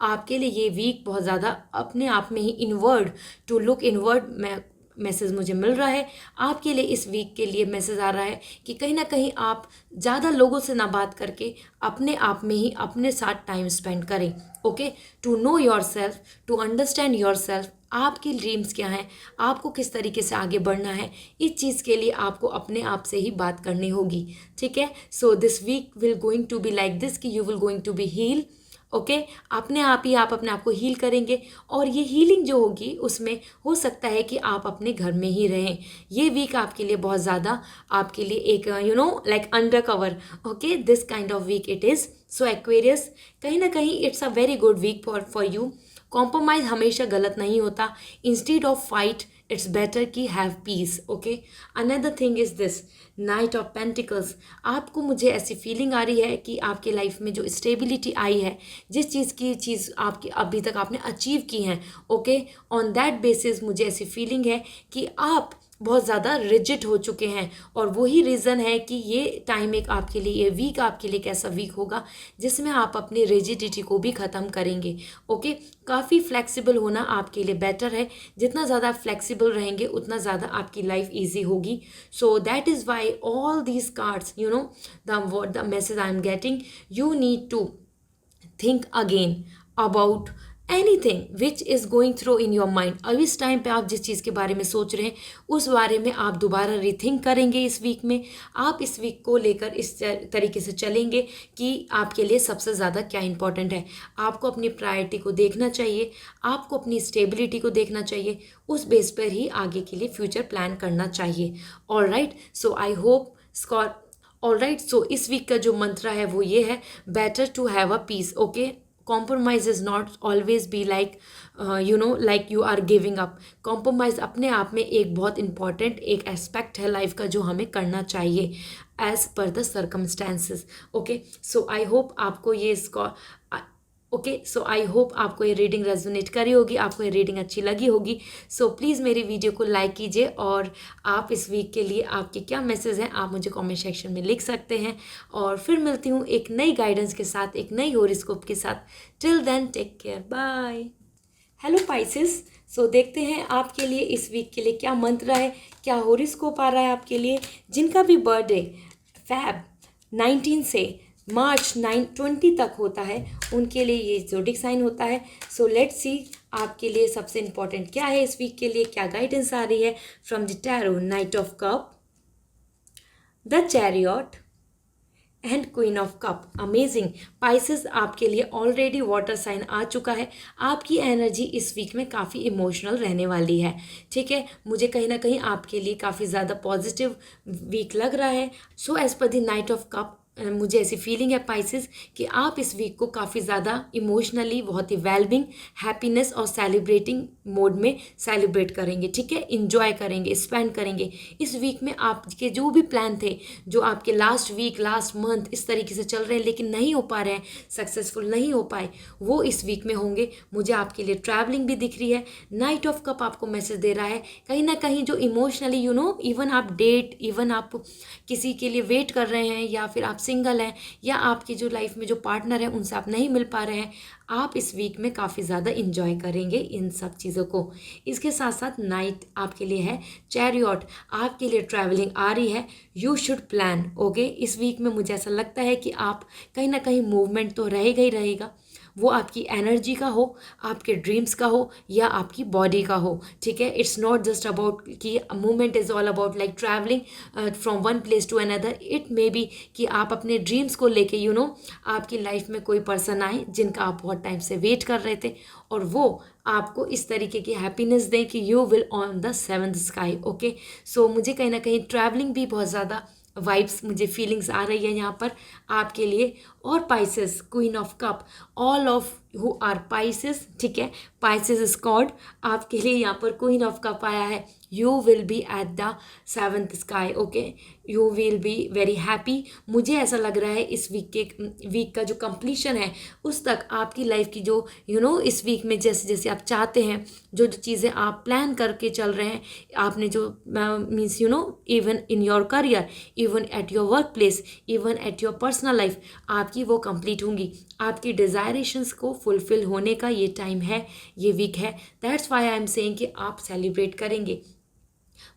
आपके लिए ये वीक बहुत ज़्यादा अपने आप में ही inward, to look inward message मुझे मिल रहा है। आपके लिए इस वीक के लिए मैसेज आ रहा है कि कहीं ना कहीं आप ज़्यादा लोगों से ना बात करके अपने आप में ही अपने साथ टाइम स्पेंड करें, okay. To know yourself, to understand yourself, आपकी ड्रीम्स क्या हैं, आपको किस तरीके से आगे बढ़ना है, इस चीज़ के लिए आपको अपने आप से ही बात करनी होगी, ठीक है। So this week will going to be like this कि you will going to be heal, okay. अपने आप ही आप अपने आप को हील करेंगे, और ये हीलिंग जो होगी उसमें हो सकता है कि आप अपने घर में ही रहें। ये वीक आपके लिए बहुत ज़्यादा आपके लिए एक like under cover, okay, this kind of week it is. So Aquarius, कहीं ना कहीं it's a very good week for you. Compromise हमेशा गलत नहीं होता। Instead of fight it's better कि have peace. Okay, another thing is this knight of pentacles. आपको मुझे ऐसी फीलिंग आ रही है कि आपके लाइफ में जो स्टेबिलिटी आई है, जिस चीज़ आपकी अभी तक आपने अचीव की हैं, ओके, ऑन दैट बेसिस मुझे ऐसी फीलिंग है कि आप बहुत ज़्यादा रिजिड हो चुके हैं। और वही रीज़न है कि ये टाइम एक आपके लिए, ये वीक आपके लिए कैसा वीक होगा जिसमें आप अपनी रिजिडिटी को भी ख़त्म करेंगे। ओके, काफ़ी फ्लेक्सिबल होना आपके लिए बेटर है। जितना ज़्यादा फ्लेक्सिबल रहेंगे उतना ज़्यादा आपकी लाइफ ईजी होगी। So that is why all these cards, you know, the message I am getting, you need to think again about anything which is going through in your mind। अब इस time पे आप जिस चीज़ के बारे में सोच रहे हैं उस बारे में आप दोबारा रिथिंक करेंगे। इस वीक में आप इस वीक को लेकर इस तरीके से चलेंगे कि आपके लिए सबसे ज़्यादा क्या इंपॉर्टेंट है। आपको अपनी प्रायोरिटी को देखना चाहिए, आपको अपनी स्टेबिलिटी को देखना चाहिए, उस बेस पर ही आगे के लिए फ्यूचर प्लान करना चाहिए। All right, so I hope score. All right, so इस वीक का जो मंत्र है वो ये है, better to have a peace. Okay, compromise is not always be like like you are giving up. Compromise अपने आप में एक बहुत इंपॉर्टेंट एक एस्पेक्ट है लाइफ का जो हमें करना चाहिए as per the circumstances. Okay, so I hope आपको ये ओके, सो आई होप आपको ये रीडिंग रेजोनेट करी होगी, आपको ये रीडिंग अच्छी लगी होगी। सो प्लीज़ मेरी वीडियो को लाइक कीजिए और आप इस वीक के लिए आपके क्या मैसेज हैं आप मुझे कमेंट सेक्शन में लिख सकते हैं। और फिर मिलती हूँ एक नई गाइडेंस के साथ, एक नई हॉरोस्कोप के साथ। Till then take care, bye. Hello Pisces, so देखते हैं आपके लिए इस वीक के लिए क्या मंत्र है, क्या हॉरोस्कोप आ रहा है आपके लिए। जिनका भी बर्थडे Feb 19 से मार्च 20 तक होता है उनके लिए ये ज़ोडिक साइन होता है। सो लेट्स सी आपके लिए सबसे इम्पॉर्टेंट क्या है इस वीक के लिए, क्या गाइडेंस आ रही है from the tarot. Night of cup, the chariot and queen of cup. Amazing Pisces, आपके लिए ऑलरेडी वाटर साइन आ चुका है। आपकी एनर्जी इस वीक में काफ़ी इमोशनल रहने वाली है। ठीक है, मुझे कहीं ना कहीं आपके लिए काफ़ी ज़्यादा पॉजिटिव वीक लग रहा है। So as per the knight of cup मुझे ऐसी फीलिंग है पाइसेस कि आप इस वीक को काफ़ी ज़्यादा इमोशनली बहुत ही वेलबिंग, हैप्पीनेस और सेलिब्रेटिंग मोड में सेलिब्रेट करेंगे। ठीक है, इंजॉय करेंगे, स्पेंड करेंगे। इस वीक में आपके जो भी प्लान थे, जो आपके लास्ट वीक लास्ट मंथ इस तरीके से चल रहे हैं लेकिन नहीं हो पा रहे हैं, सक्सेसफुल नहीं हो पाए, वो इस वीक में होंगे। मुझे आपके लिए ट्रैवलिंग भी दिख रही है। नाइट ऑफ कप आपको मैसेज दे रहा है कहीं ना कहीं जो इमोशनली इवन आप डेट, इवन आप किसी के लिए वेट कर रहे हैं, या फिर आप सिंगल हैं, या आपकी जो लाइफ में जो पार्टनर है उनसे आप नहीं मिल पा रहे हैं, आप इस वीक में काफ़ी ज़्यादा इंजॉय करेंगे इन सब चीज़ों को। इसके साथ साथ नाइट आपके लिए है चैरियट, आपके लिए ट्रैवलिंग आ रही है। You should plan. ओके, इस वीक में मुझे ऐसा लगता है कि आप कहीं ना कहीं मूवमेंट तो रहेगा ही रहेगा, वो आपकी एनर्जी का हो, आपके ड्रीम्स का हो, या आपकी बॉडी का हो। ठीक है, इट्स नॉट जस्ट अबाउट कि movement is all about like travelling from one place to another. It may be कि आप अपने ड्रीम्स को लेके आपकी लाइफ में कोई पर्सन आए जिनका आप बहुत टाइम से वेट कर रहे थे, और वो आपको इस तरीके की हैप्पीनेस दें कि you will on the seventh sky. Okay, so मुझे कहीं ना कहीं ट्रैवलिंग भी बहुत ज़्यादा वाइब्स, मुझे फीलिंग्स आ रही है यहाँ पर आपके लिए। और Pisces, queen of cup, all of who are Pisces. ठीक है, पाइसेस स्कॉड आपके लिए यहाँ पर क्वीन ऑफ कप आया है। You will B at the seventh sky. Okay, you will be very happy. मुझे ऐसा लग रहा है इस वीक का जो कंप्लीशन है उस तक आपकी लाइफ की जो इस वीक में जैसे जैसे आप चाहते हैं, जो जो चीज़ें आप प्लान करके चल रहे हैं, आपने जो means even in your career, even at your work place, even at your personal life, आपकी वो कंप्लीट होंगी। आपकी डिज़ायरेशंस को फुलफिल होने का ये टाइम है, ये वीक है। That's why I am saying कि आप सेलिब्रेट करेंगे।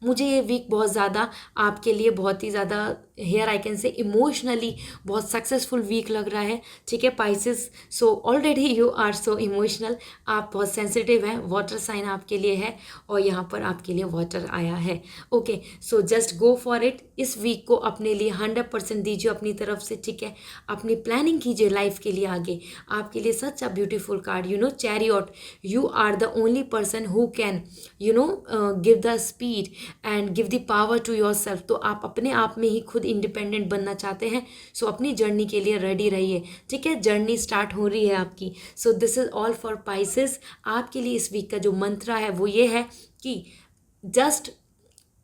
मुझे ये वीक बहुत ज़्यादा आपके लिए बहुत ही ज़्यादा here I can say emotionally बहुत सक्सेसफुल वीक लग रहा है। ठीक है Pisces, so already you are so emotional, आप बहुत सेंसिटिव हैं। वाटर साइन आपके लिए है और यहाँ पर आपके लिए वाटर आया है। Okay, so just go for it. इस वीक को अपने लिए 100% दीजिए अपनी तरफ से। ठीक है, अपनी प्लानिंग कीजिए लाइफ के लिए आगे। आपके लिए such a beautiful card chariot. You are the only person who can give the speed and give the power to yourself. तो आप अपने आप में ही खुद इंडिपेंडेंट बनना चाहते हैं, सो अपनी जर्नी के लिए रेडी रहिए। ठीक है, जर्नी स्टार्ट हो रही है आपकी। So this is all for Pisces. आपके लिए इस वीक का जो मंत्र है वो ये है कि just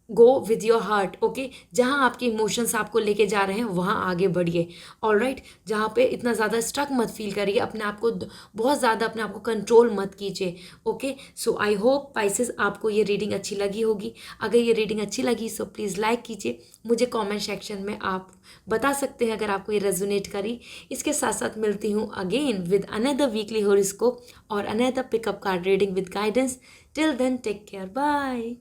go with your heart, okay. जहाँ आपके इमोशंस आपको लेके जा रहे हैं वहाँ आगे बढ़िए, ऑलराइट। जहाँ पे इतना ज़्यादा स्ट्रक मत फील करिए, अपने आप को बहुत ज़्यादा अपने आप को कंट्रोल मत कीजिए, okay. So I hope Pisces आपको ये रीडिंग अच्छी लगी होगी। अगर ये रीडिंग अच्छी लगी सो प्लीज़ लाइक कीजिए, मुझे कॉमेंट सेक्शन में आप बता सकते हैं अगर आपको ये रेजोनेट करी। इसके साथ साथ मिलती हूँ again with another weekly horoscope और another pickup card reading with guidance. Till then take care, bye.